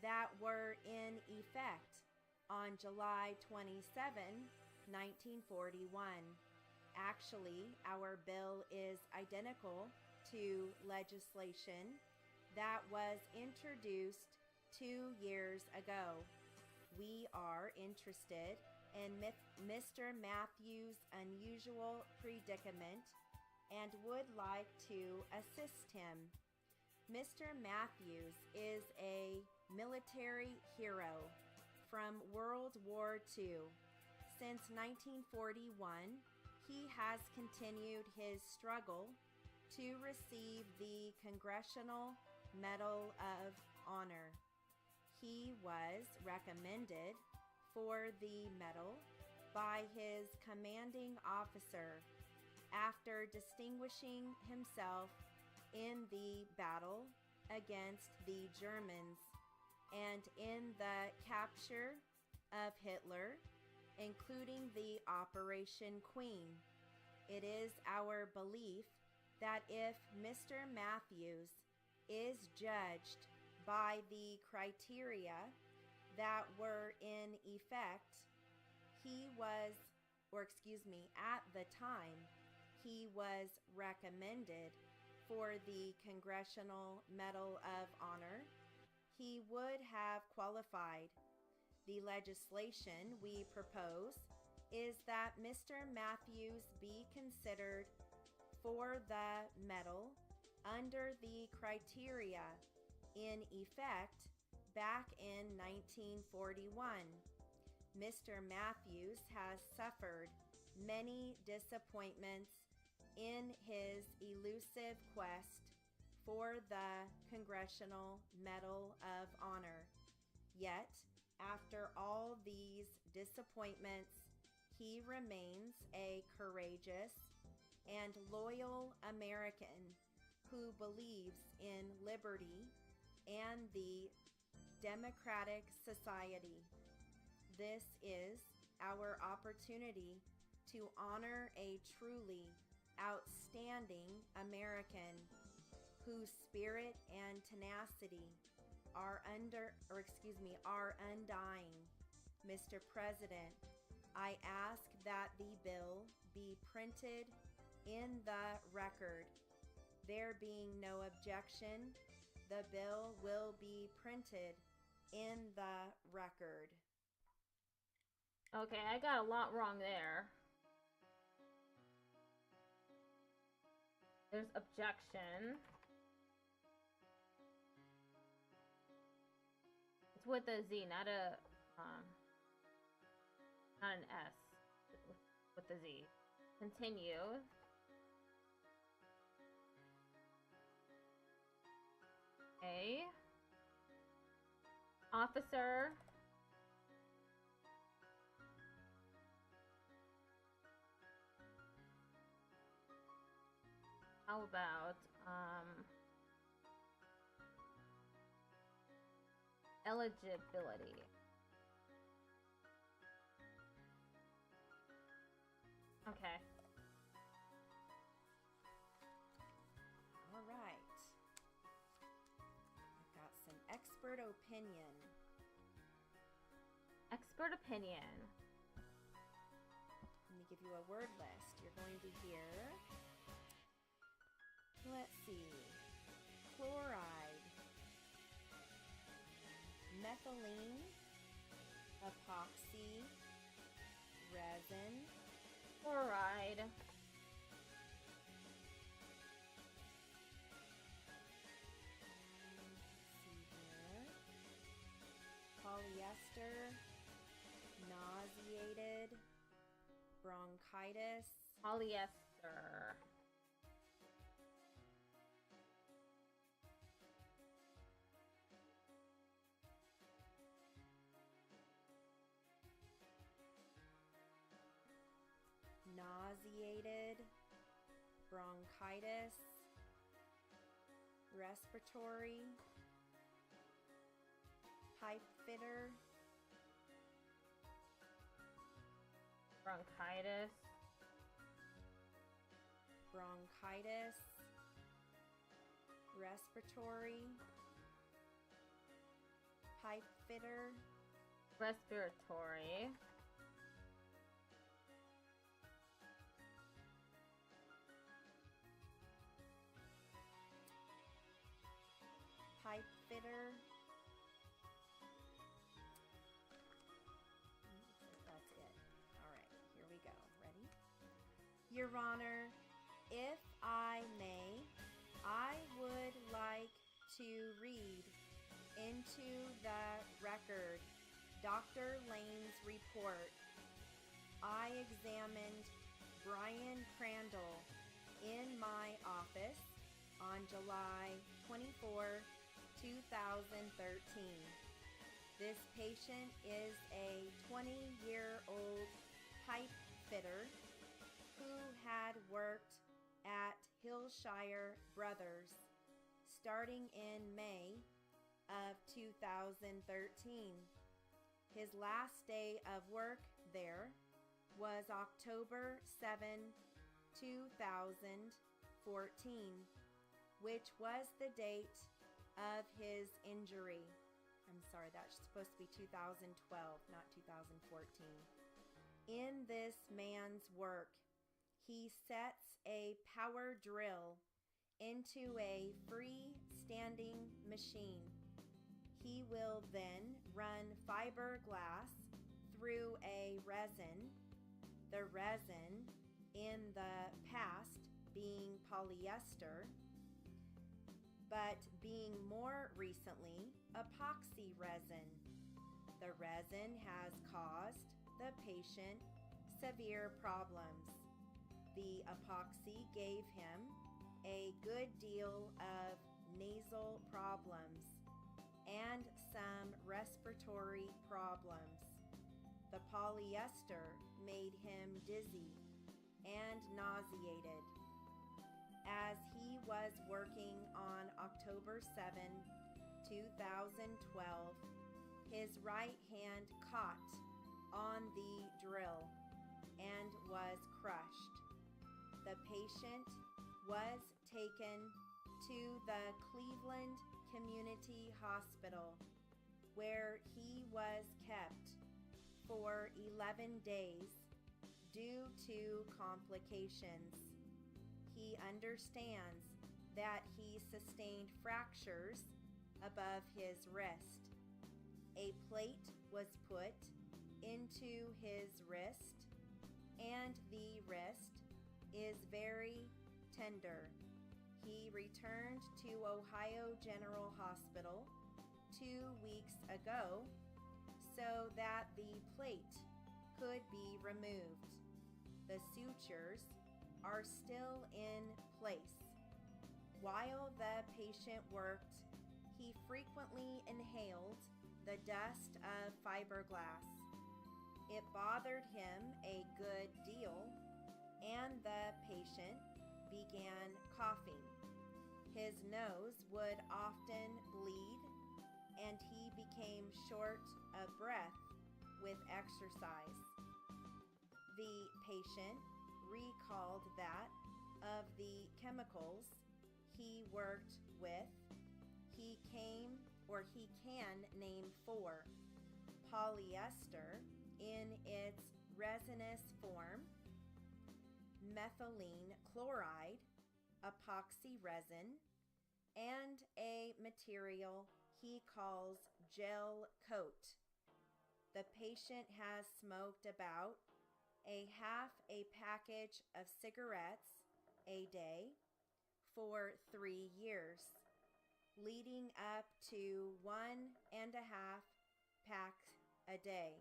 that were in effect on July 27, 1941. Actually, our bill is identical to legislation that was introduced 2 years ago. We are interested in Mr. Matthews' unusual predicament and would like to assist him. Mr. Matthews is a military hero from World War II. Since 1941, he has continued his struggle to receive the Congressional Medal of Honor. He was recommended for the medal by his commanding officer after distinguishing himself in the battle against the Germans and in the capture of Hitler, including the Operation Queen. It is our belief that if Mr. Matthews is judged by the criteria that were in effect, at the time, he was recommended for the Congressional Medal of Honor, he would have qualified. The legislation we propose is that Mr. Matthews be considered for the medal under the criteria in effect back in 1941. Mr. Matthews has suffered many disappointments in his elusive quest for the Congressional Medal of Honor. Yet, after all these disappointments, he remains a courageous and loyal American who believes in liberty and the democratic society. This is our opportunity to honor a truly outstanding American whose spirit and tenacity are undying. Mr. President, I ask that the bill be printed in the record. There being no objection, the bill will be printed in the record. Okay, I got a lot wrong there. There's objection. It's with a Z, not an S. With the Z. Continue. A. Officer. How about eligibility? Okay. All right. I've got some expert opinion. Expert opinion. Let me give you a word list. You're going to hear, let's see, chloride, methylene, epoxy, resin, Chloride. see here, polyester, nauseated, bronchitis, Polyester. nauseated, bronchitis, respiratory, pipe fitter, Bronchitis. bronchitis, respiratory, pipe fitter, Respiratory. pipe fitter. That's it. All right, here we go. Ready? Your Honor, if I may, I would like to read into the record Dr. Lane's report. I examined Brian Crandall in my office on July 24, 2013. This patient is a 20-year-old pipe fitter who had worked at Hillshire Brothers starting in May of 2013. His last day of work there was October 7, 2014, which was the date of his injury. I'm sorry, that's supposed to be 2012, not 2014. In this man's work, he sets a power drill into a freestanding machine. He will then run fiberglass through a resin, the resin in the past being polyester, but being more recently epoxy resin. The resin has caused the patient severe problems. The epoxy gave him a good deal of nasal problems and some respiratory problems. The polyester made him dizzy and nauseated. As he was working on October 7, 2012, his right hand caught on the drill and was crushed. The patient was taken to the Cleveland Community Hospital, where he was kept for 11 days due to complications. He understands that he sustained fractures above his wrist. A plate was put into his wrist, and the wrist is very tender. He returned to Ohio General Hospital 2 weeks ago so that the plate could be removed. The sutures are still in place. While the patient worked, he frequently inhaled the dust of fiberglass. It bothered him a good deal, and the patient began coughing. His nose would often bleed, and he became short of breath with exercise. The patient recalled that of the chemicals he worked with, he can name 4. Polyester in its resinous form, methylene chloride, epoxy resin, and a material he calls gel coat. The patient has smoked about half a package of cigarettes a day for 3 years, leading up to 1.5 packs a day.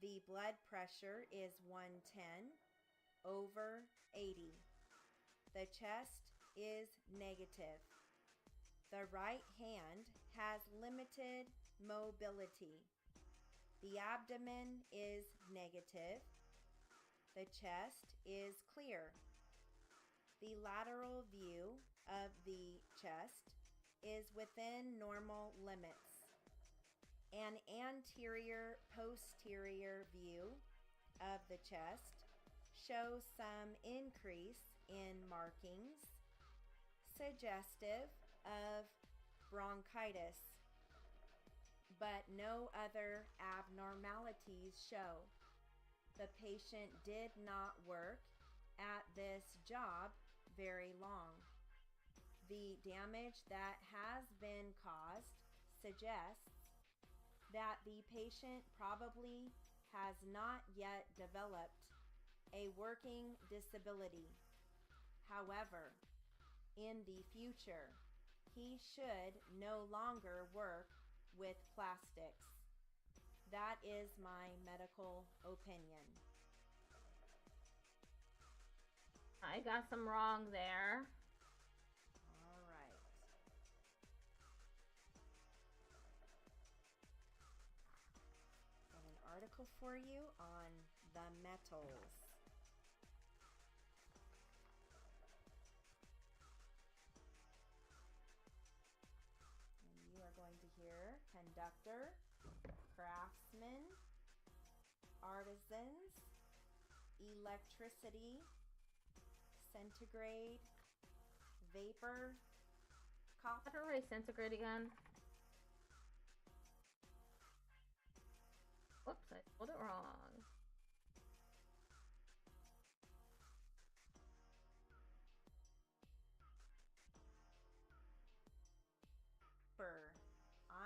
The blood pressure is 110/80. The chest is negative. The right hand has limited mobility. The abdomen is negative. The chest is clear. The lateral view of the chest is within normal limits. An anterior-posterior view of the chest shows some increase in markings suggestive of bronchitis, but no other abnormalities show. The patient did not work at this job very long. The damage that has been caused suggests that the patient probably has not yet developed a working disability. However, in the future, he should no longer work with plastics. That is my medical opinion. I got some wrong there. All right. Got an article for you on the metals. And you are going to hear conductor, craftsman, artisans, electricity, centigrade, vapor, How do I write centigrade again? Whoops, I spelled it wrong.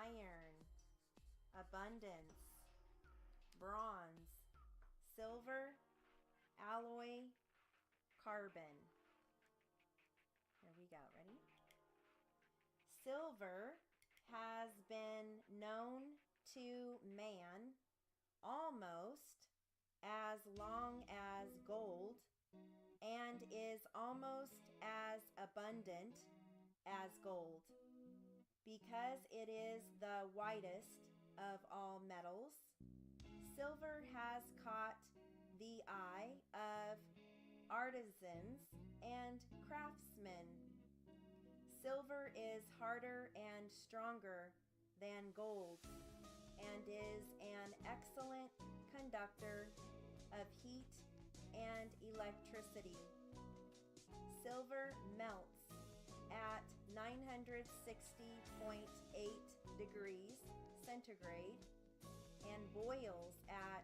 iron, abundance, bronze, silver, alloy, carbon. Here we go. Ready? Silver has been known to man almost as long as gold and is almost as abundant as gold. Because it is the whitest of all metals, silver has caught the eye of artisans and craftsmen. Silver is harder and stronger than gold and is an excellent conductor of heat and electricity. Silver melts at 960.8 degrees centigrade and boils at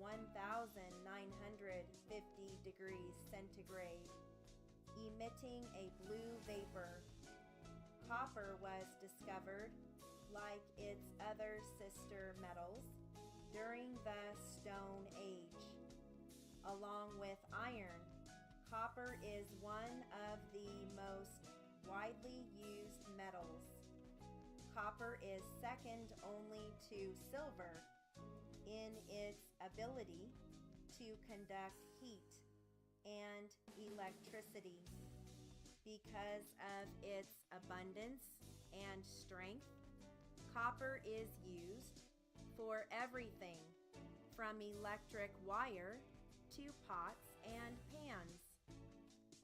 1950 degrees centigrade, emitting a blue vapor. Copper was discovered, like its other sister metals, during the Stone Age. Along with iron, copper is one of the most widely used metals. Copper is second only to silver in its ability to conduct heat and electricity. Because of its abundance and strength, copper is used for everything from electric wire to pots and pans.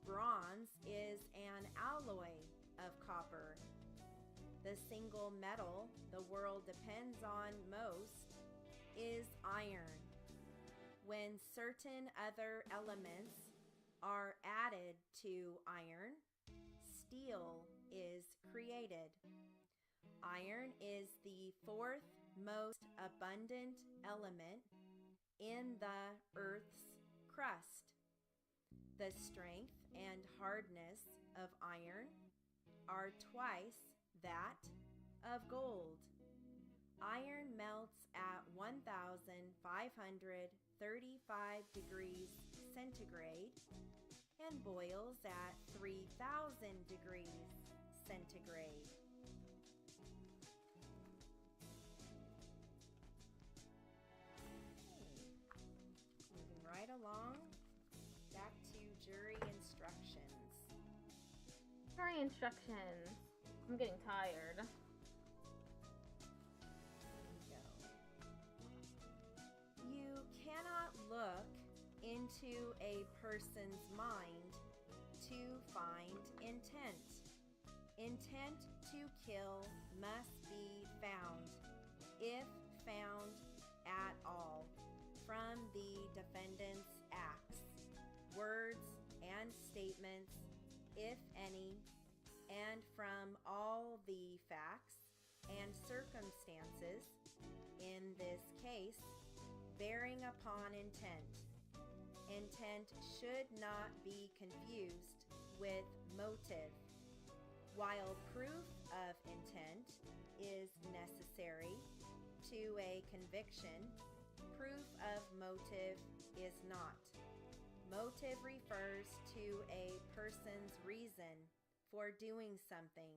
Bronze is an alloy of copper. The single metal the world depends on most is iron. When certain other elements are added to iron, steel is created. Iron is the fourth most abundant element in the Earth's crust. The strength and hardness of iron are twice that of gold. Iron melts at 1,535 degrees centigrade and boils at 3,000 degrees centigrade. Moving right along, back to jury instructions. Jury instructions. I'm getting tired. You cannot look into a person's mind to find intent. Intent to kill must be found, if found at all, from the defendant's acts, words, and statements, if any, and from all the facts and circumstances, in this case, bearing upon intent. Intent should not be confused with motive. While proof of intent is necessary to a conviction, proof of motive is not. Motive refers to a person's reason for doing something.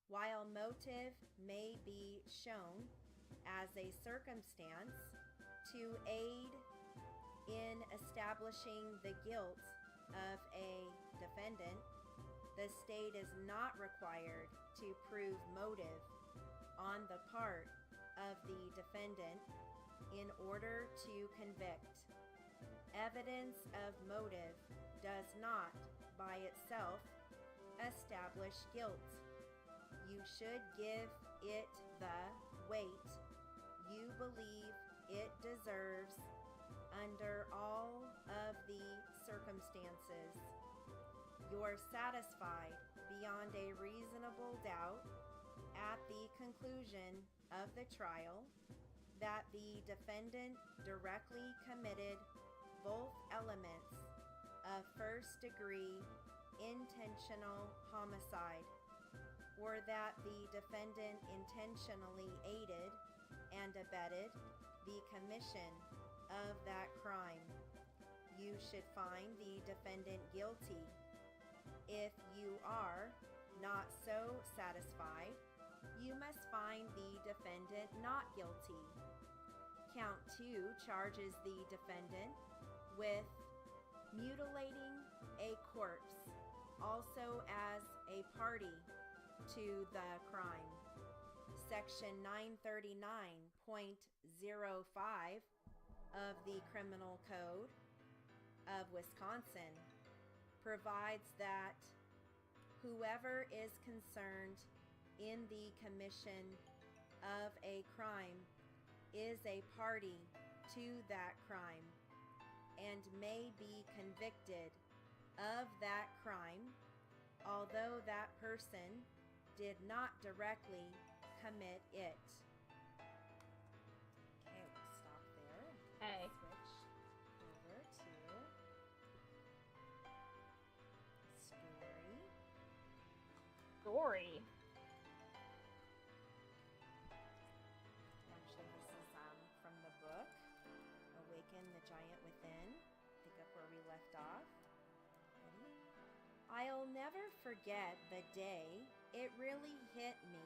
While motive may be shown as a circumstance to aid in establishing the guilt of a defendant, the state is not required to prove motive on the part of the defendant in order to convict. Evidence of motive does not, by itself, establish guilt. You should give it the weight you believe it deserves under all of the circumstances. you're satisfied beyond a reasonable doubt at the conclusion of the trial that the defendant directly committed both elements of first-degree intentional homicide, or that the defendant intentionally aided and abetted the commission of that crime, you should find the defendant guilty. If you are not so satisfied, you must find the defendant not guilty. Count 2 charges the defendant with mutilating a corpse, also as a party to the crime. Section 939.05 of the Criminal Code of Wisconsin provides that whoever is concerned in the commission of a crime is a party to that crime and may be convicted of that crime, although that person did not directly commit it. Okay, we'll stop there. Hey. Switch over to story. Story. Actually, this is from the book, Awaken the Giant Within. Pick up where we left off. Ready? I'll never forget the day it really hit me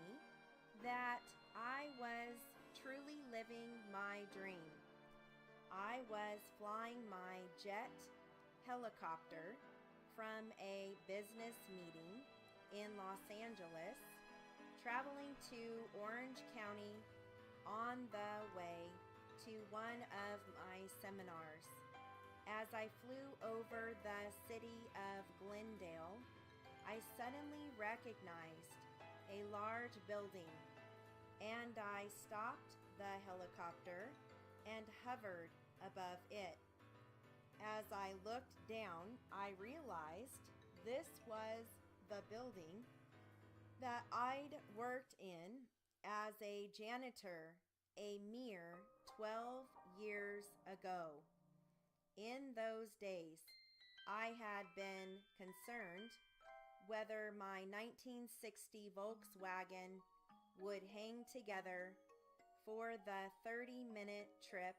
that I was truly living my dream. I was flying my jet helicopter from a business meeting in Los Angeles, traveling to Orange County on the way to one of my seminars. As I flew over the city of Glendale, I suddenly recognized a large building, and I stopped the helicopter and hovered above it. As I looked down, I realized this was the building that I'd worked in as a janitor a mere 12 years ago. In those days, I had been concerned whether my 1960 Volkswagen would hang together for the 30-minute trip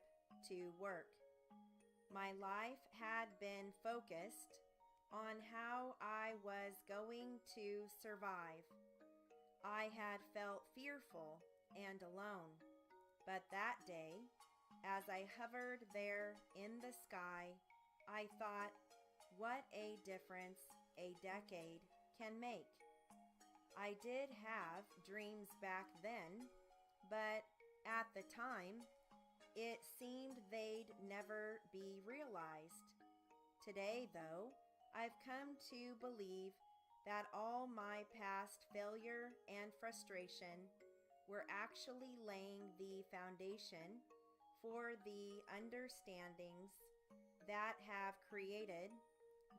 to work. My life had been focused on how I was going to survive. I had felt fearful and alone, but that day, as I hovered there in the sky, I thought, what a difference a decade can make. I did have dreams back then, but at the time, it seemed they'd never be realized. Today, though, I've come to believe that all my past failure and frustration were actually laying the foundation for the understandings that have created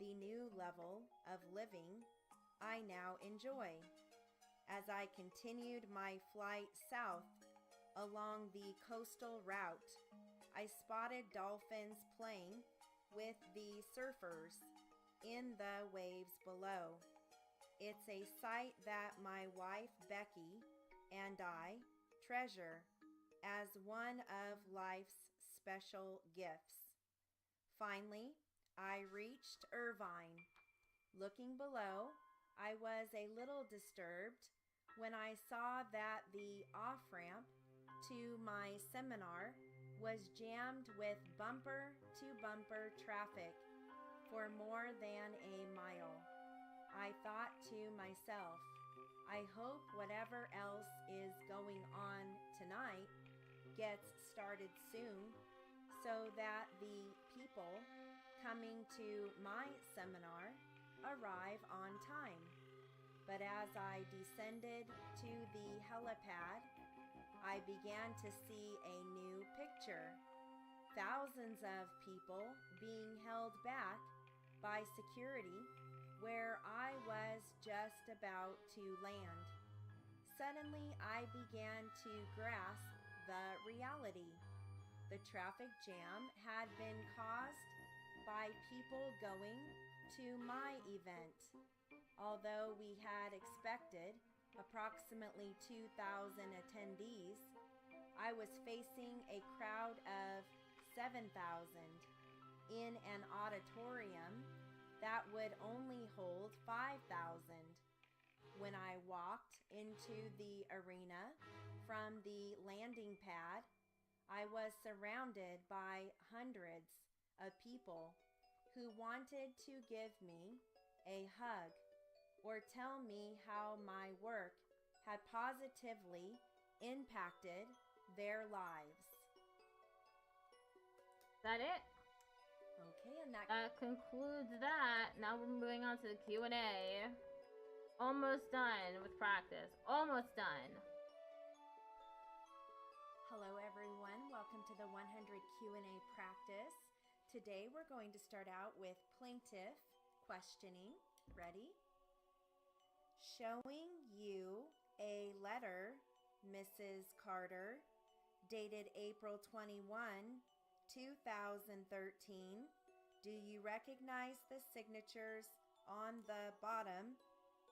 the new level of living I now enjoy. As I continued my flight south along the coastal route, I spotted dolphins playing with the surfers in the waves below. It's a sight that my wife Becky and I treasure as one of life's special gifts. Finally, I reached Irvine. Looking below, I was a little disturbed when I saw that the off-ramp to my seminar was jammed with bumper-to-bumper traffic for more than a mile. I thought to myself, I hope whatever else is going on tonight gets started soon so that the people coming to my seminar arrive on time. But as I descended to the helipad, I began to see a new picture. Thousands of people being held back by security where I was just about to land. Suddenly, I began to grasp the reality. The traffic jam had been caused by people going to my event. Although we had expected approximately 2,000 attendees, I was facing a crowd of 7,000 in an auditorium that would only hold 5,000. When I walked into the arena from the landing pad, I was surrounded by hundreds of people who wanted to give me a hug or tell me how my work had positively impacted their lives. Is that it? Okay, and that Concludes that. Now we're moving on to the Q&A. Almost done with practice. Almost done. Hello everyone, welcome to the 100 Q&A practice. Today we're going to start out with plaintiff questioning. Ready? Showing you a letter, Mrs. Carter, dated April 21, 2013. Do you recognize the signatures on the bottom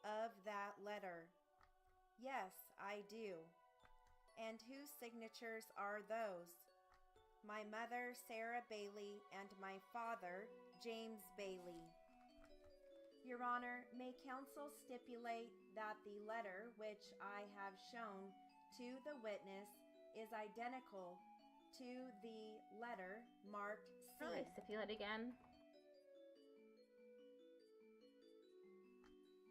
of that letter? Yes, I do. And whose signatures are those? My mother, Sarah Bailey, and my father, James Bailey. Your Honor, may counsel stipulate that the letter which I have shown to the witness is identical to the letter marked C. How do I stipulate again?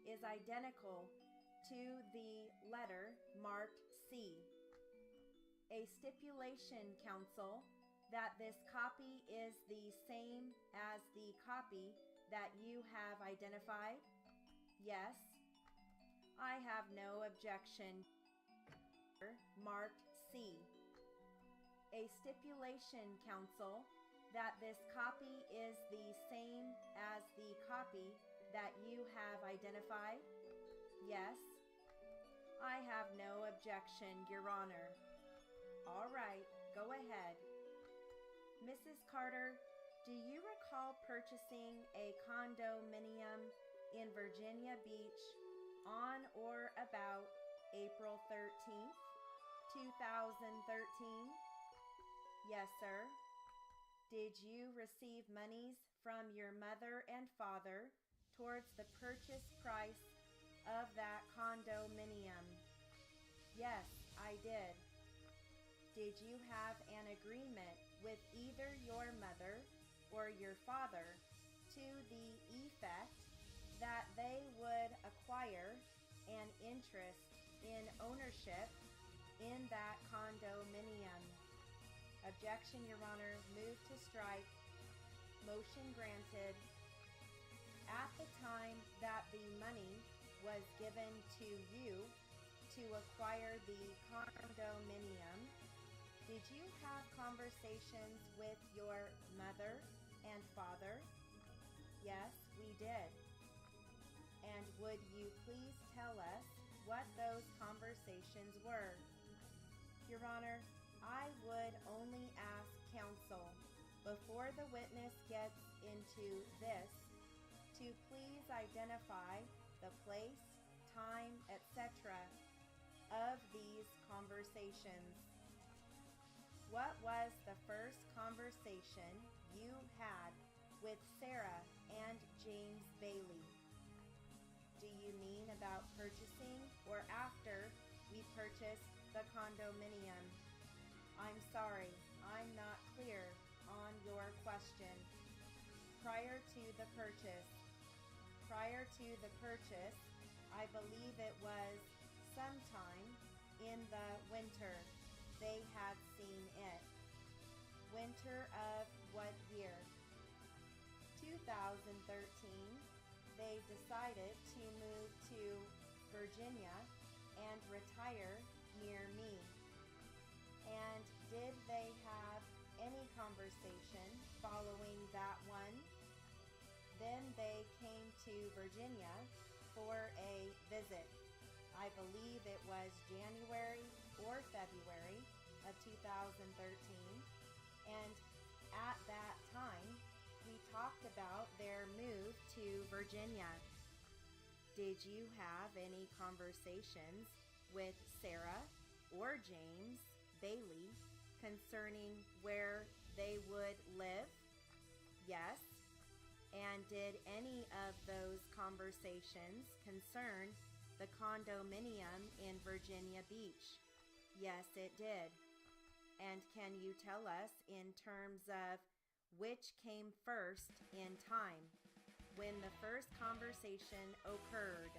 Is identical to the letter marked C. A stipulation, counsel, that this copy is the same as the copy that you have identified? Yes. I have no objection. Marked C. A stipulation, counsel, that this copy is the same as the copy that you have identified? Yes. I have no objection, Your Honor. All right, go ahead. Mrs. Carter, do you recall purchasing a condominium in Virginia Beach on or about April 13th, 2013? Yes, sir. Did you receive monies from your mother and father towards the purchase price of that condominium? Yes, I did. Did you have an agreement with either your mother or your father to the effect that they would acquire an interest in ownership in that condominium? Objection, Your Honor. Move to strike. Motion granted. At the time that the money was given to you to acquire the condominium, did you have conversations with your mother and father? Yes, we did. And would you please tell us what those conversations were? Your Honor, I would only ask counsel, before the witness gets into this, to please identify the place, time, etc. of these conversations. What was the first conversation you had with Sarah and James Bailey? Do you mean about purchasing or after we purchased the condominium? I'm sorry, I'm not clear on your question. Prior to the purchase. Prior to the purchase, I believe it was sometime in the winter. They had seen it. Winter of what year? 2013. They decided to move to Virginia and retire near me. And did they have any conversation following that one? then they came to Virginia for a visit. I believe it was January or February of 2013. And at that time, we talked about their move to Virginia. Did you have any conversations with Sarah or James Bailey concerning where they would live? Yes. And did any of those conversations concern the condominium in Virginia Beach? Yes, it did. And can you tell us in terms of which came first in time when the first conversation occurred?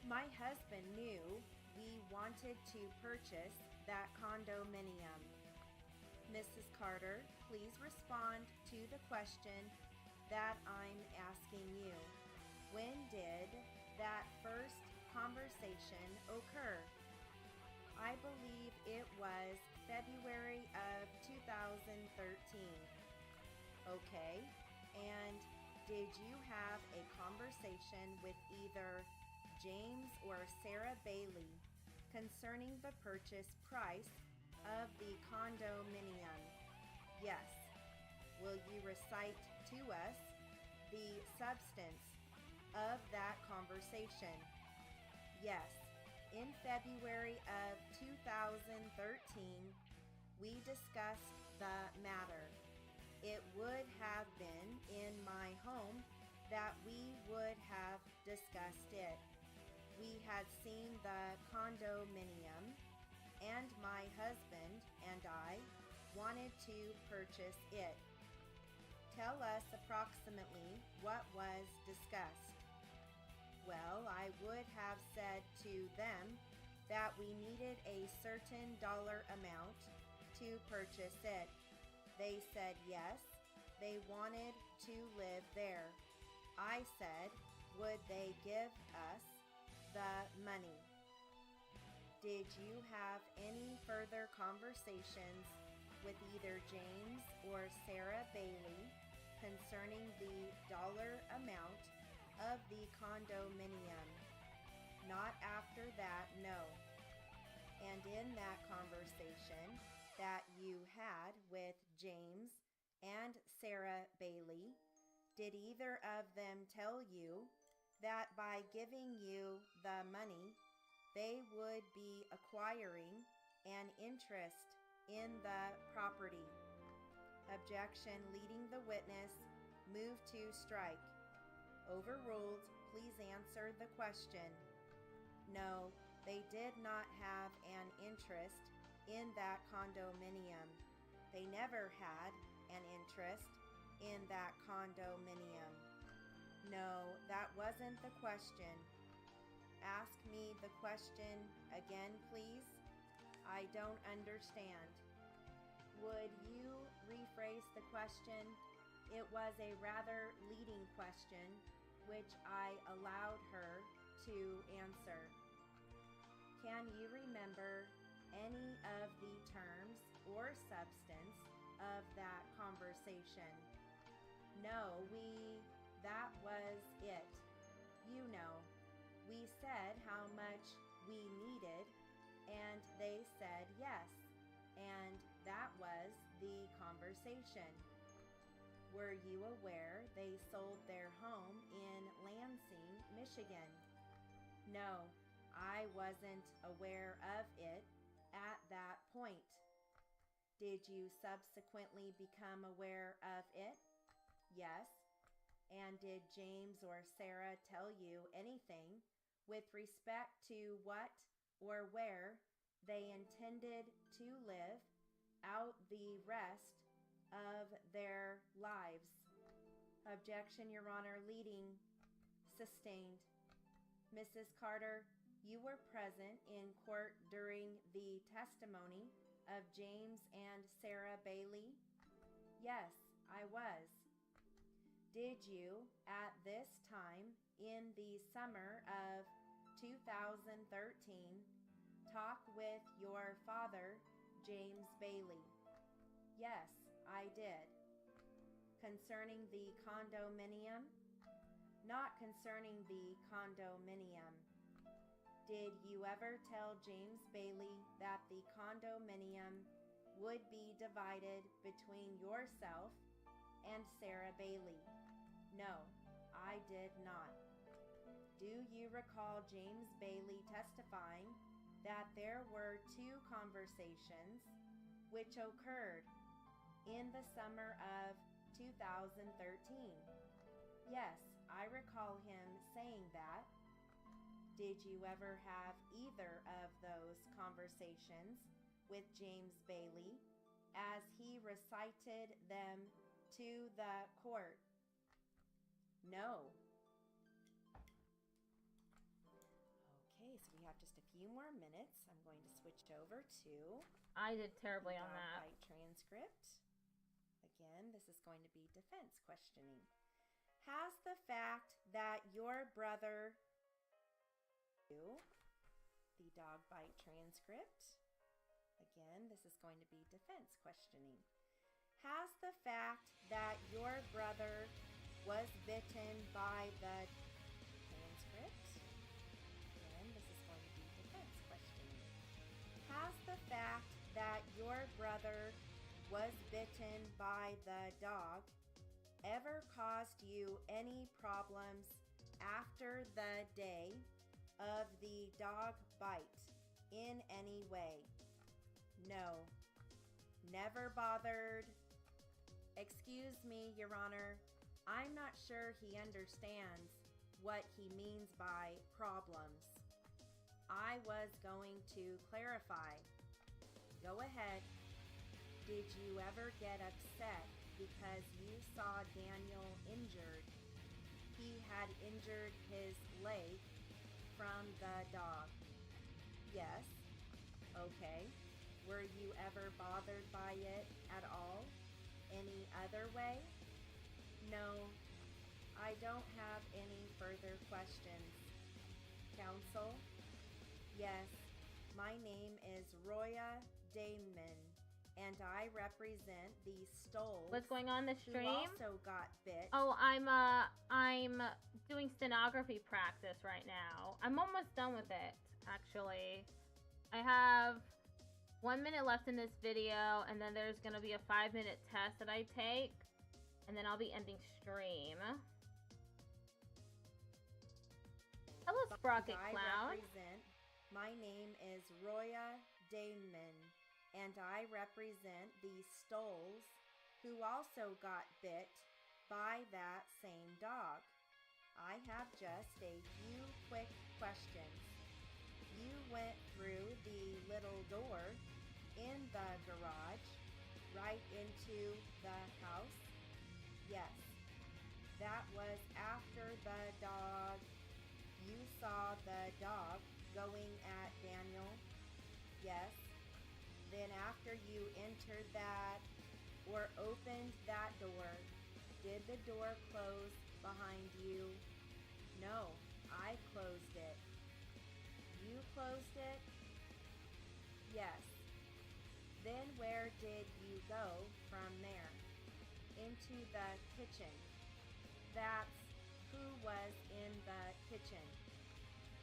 My husband knew we wanted to purchase that condominium. Mrs. Carter, please respond to the question that I'm asking you. When did that first conversation occur? I believe it was February of 2013. Okay, and did you have a conversation with either James or Sarah Bailey concerning the purchase price of the condominium? Yes. Will you recite to us the substance of that conversation? Yes. In February of 2013, we discussed the matter. It would have been in my home that we would have discussed it. We had seen the condominium, and my husband and I wanted to purchase it. Tell us approximately what was discussed. Well, I would have said to them that we needed a certain dollar amount to purchase it. They said yes, they wanted to live there. I said, would they give us the money? Did you have any further conversations with either James or Sarah Bailey concerning the dollar amount of the condominium? Not after that, no. And in that conversation that you had with James and Sarah Bailey, did either of them tell you that by giving you the money, they would be acquiring an interest in the property? Objection leading the witness. Move to strike. Overruled. Please answer the question. No, they did not have an interest in that condominium. They never had an interest in that condominium. No, that wasn't the question. Ask me the question again, please. I don't understand. Would you rephrase the question? It was a rather leading question, which I allowed her to answer. Can you remember any of the terms or substance of that conversation? No, that was it. You know, we said how much we needed, and they said yes, and that was the conversation. Were you aware they sold their home in Lansing, Michigan? No, I wasn't aware of it at that point. Did you subsequently become aware of it? Yes. And did James or Sarah tell you anything with respect to what or where they intended to live out the rest of their lives? Objection, Your Honor, leading. Sustained. Mrs. Carter, you were present in court during the testimony of James and Sarah Bailey? Yes, I was. Did you, at this time in the summer of 2013, talk with your father, James Bailey? Yes, I did. concerning the condominium? Not concerning the condominium. Did you ever tell James Bailey that the condominium would be divided between yourself and Sarah Bailey? No, I did not. Do you recall James Bailey testifying that there were 2 conversations which occurred in the summer of 2013? Yes, I recall him saying that. Did you ever have either of those conversations with James Bailey as he recited them to the court? No. Okay, so we have just a few more minutes. I'm going to switch over to I did terribly the on that. dogfight transcript. Again, this is going to be defense questioning. Has the fact that your brother... The dog bite transcript. Again, this is going to be defense questioning. Has the fact that your brother was bitten by the transcript. Again, this is going to be defense questioning. Has the fact that your brother was bitten by the dog ever caused you any problems after the day of the dog bite in any way? No. Never bothered. Excuse me, Your Honor. I'm not sure he understands what he means by problems. I was going to clarify. Go ahead. Did you ever get upset because you saw Daniel injured? He had injured his leg from the dog. Yes. Okay. Were you ever bothered by it at all? Any other way? No. I don't have any further questions. Counsel? Yes. My name is Roya Damon, and I represent the Stoles. What's going on the who stream? also got bit. Oh, I'm doing stenography practice right now. I'm almost done with it, actually. I have 1 minute left in this video, and then there's gonna be a 5-minute test that I take, and then I'll be ending stream. Hello, Sprocket Cloud. My name is Roya Damon, and I represent the Stoles who also got bit by that same dog. I have just a few quick questions. You went through the little door in the garage right into the house? Yes. That was after the dog. You saw the dog going at Daniel? Yes. Then after you entered that or opened that door, did the door close behind you? No, I closed it. You closed it? Yes. Then where did you go from there? Into the kitchen. That's who was in the kitchen.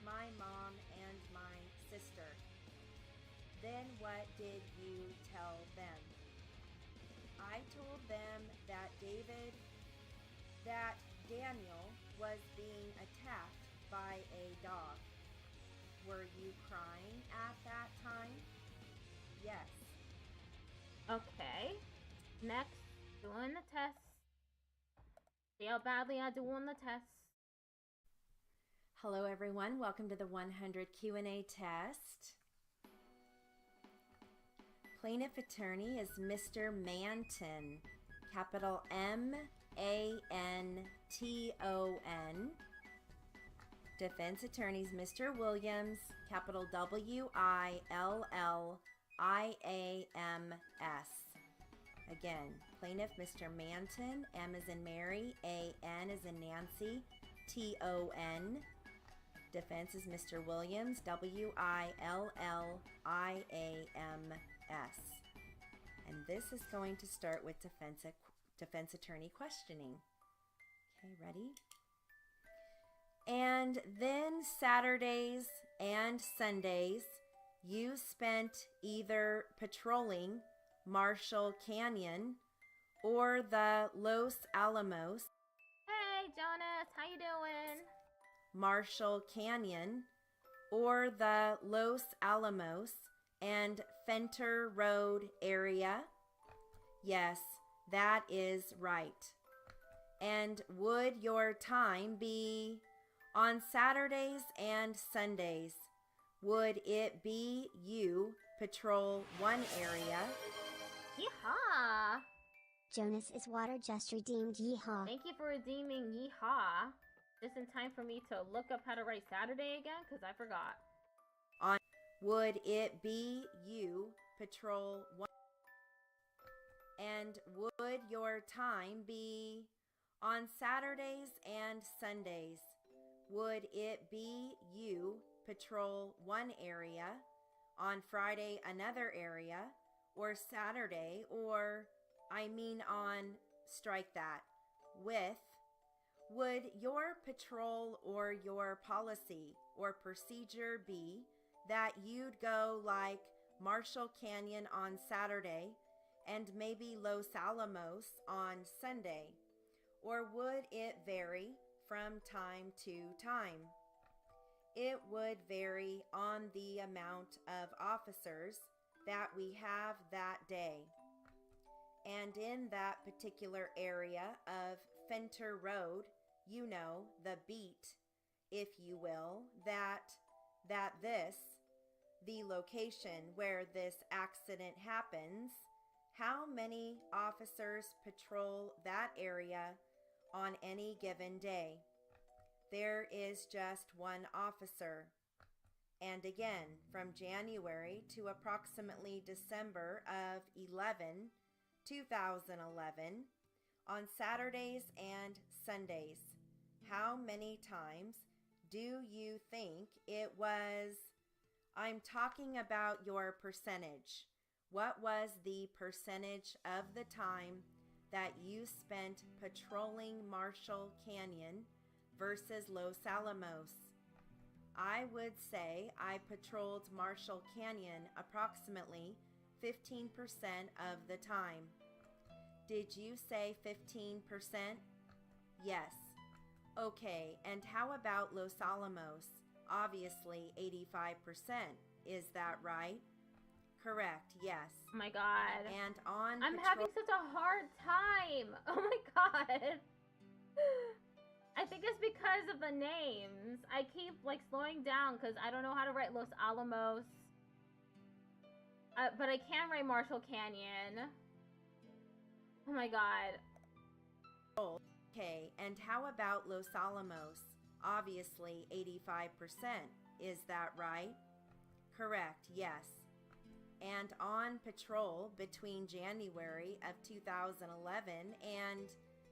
My mom and my sister. Then what did you tell them? I told them that Daniel was being attacked by a dog. Were you crying at that time? Yes. Okay. Next, doing the test. See how badly I do on the test. Hello everyone, welcome to the 100 Q&A test. Plaintiff attorney is Mr. Manton, capital M-A-N-T-O-N. Defense attorney is Mr. Williams, capital W-I-L-L-I-A-M-S. Again, plaintiff Mr. Manton, M as in Mary, A-N as in Nancy, T-O-N. Defense is Mr. Williams, W-I-L-L-I-A-M-S. And this is going to start with defense attorney questioning. Okay, ready? And then Saturdays and Sundays, you spent either patrolling Marshall Canyon or the Los Alamos. Hey, Jonas, how you doing? Marshall Canyon or the Los Alamos and Fenter Road area? Yes, that is right. And would your time be on Saturdays and Sundays? Would it be you patrol one area? Yeehaw! Jonas is water just redeemed yeehaw. Thank you for redeeming yeehaw. Just in time for me to look up how to write Saturday again, because I forgot. Would it be you patrol one? And would your time be on Saturdays and Sundays? Would it be you patrol one area, on Friday another area, or Saturday, or strike that, with? Would your patrol or your policy or procedure be that you'd go like Marshall Canyon on Saturday and maybe Los Alamos on Sunday? Or would it vary from time to time? It would vary on the amount of officers that we have that day. And in that particular area of Fenter Road, you know, the beat, if you will, the location where this accident happens, how many officers patrol that area on any given day? There is just one officer. And again, from January to approximately December of 2011, on Saturdays and Sundays, how many times do you think it was? I'm talking about your percentage. What was the percentage of the time that you spent patrolling Marshall Canyon versus Los Alamos? I would say I patrolled Marshall Canyon approximately 15% of the time. Did you say 15%? Yes. Okay, and how about Los Alamos? Obviously 85%. Is that right? Correct, yes. Oh my god. And on I'm having such a hard time. Oh my god. I think it's because of the names. I keep like slowing down because I don't know how to write Los Alamos. But I can write Marshall Canyon. Oh my god. Okay, and how about Los Alamos? Obviously 85%. Is that right? Correct, yes. And on patrol between January of 2011 and,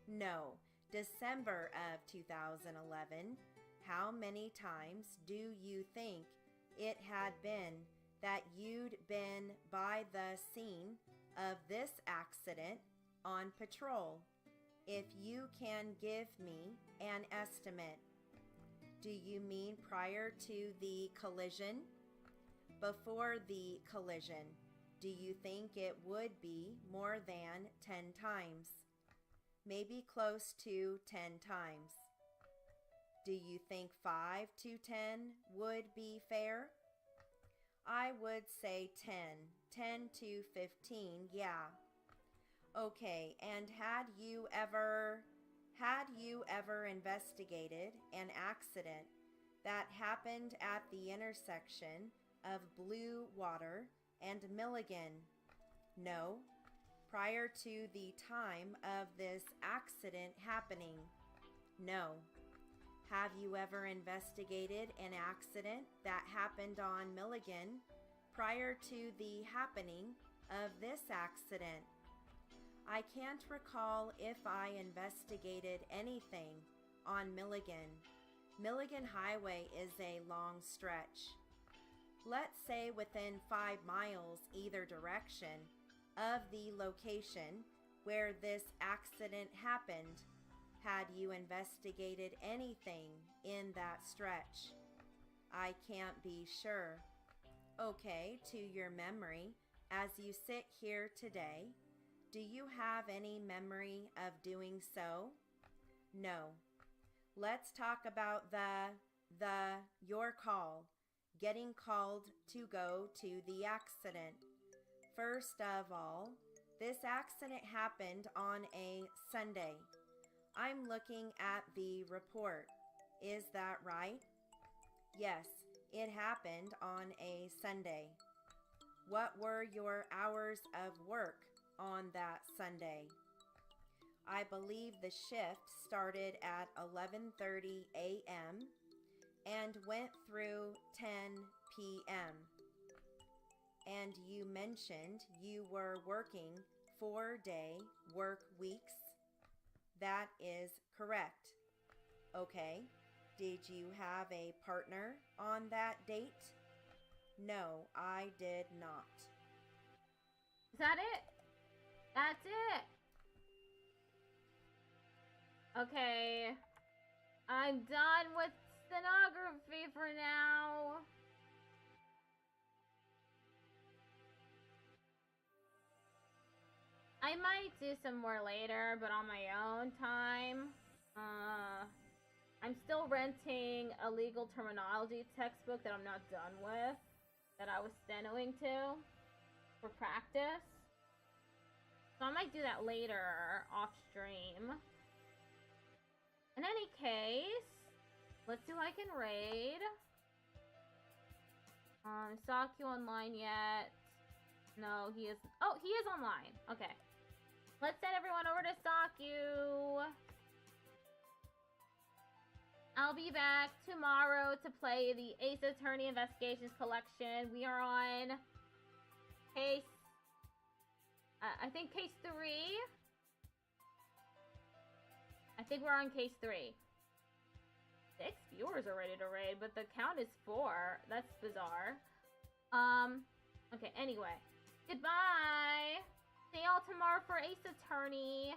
no, December of 2011, how many times do you think it had been that you'd been by the scene of this accident on patrol? If you can give me an estimate. Do you mean prior to the collision? Before the collision, do you think it would be more than 10 times? Maybe close to 10 times. Do you think 5 to 10 would be fair? I would say 10 to 15, yeah. Okay, and had you ever investigated an accident that happened at the intersection of Blue Water and Milligan? No. Prior to the time of this accident happening? No. Have you ever investigated an accident that happened on Milligan prior to the happening of this accident? I can't recall if I investigated anything on Milligan. Milligan Highway is a long stretch. Let's say within 5 miles either direction of the location where this accident happened? Had you investigated anything in that stretch? I can't be sure. Okay, to your memory, as you sit here today, do you have any memory of doing so? No. Let's talk about your call, getting called to go to the accident. First of all, this accident happened on a Sunday. I'm looking at the report. Is that right? Yes, it happened on a Sunday. What were your hours of work on that Sunday? I believe the shift started at 11:30 a.m. and went through 10 p.m. And you mentioned you were working 4-day work weeks. That is correct. Okay. Did you have a partner on that date? No, I did not. Is that it? That's it. Okay. I'm done with stenography for now. I might do some more later, but on my own time. I'm still renting a legal terminology textbook that I'm not done with, that I was stenoing to for practice. So I might do that later off stream. In any case, let's see who I can raid. Sock you online yet? No, he is. Oh, he is online. Okay. Let's send everyone over to Sock you. I'll be back tomorrow to play the Ace Attorney Investigations Collection. We are on case, I think case 3. I think we're on case 3. 6 viewers are ready to raid, but the count is 4. That's bizarre. Okay, anyway. Goodbye! See y'all tomorrow for Ace Attorney.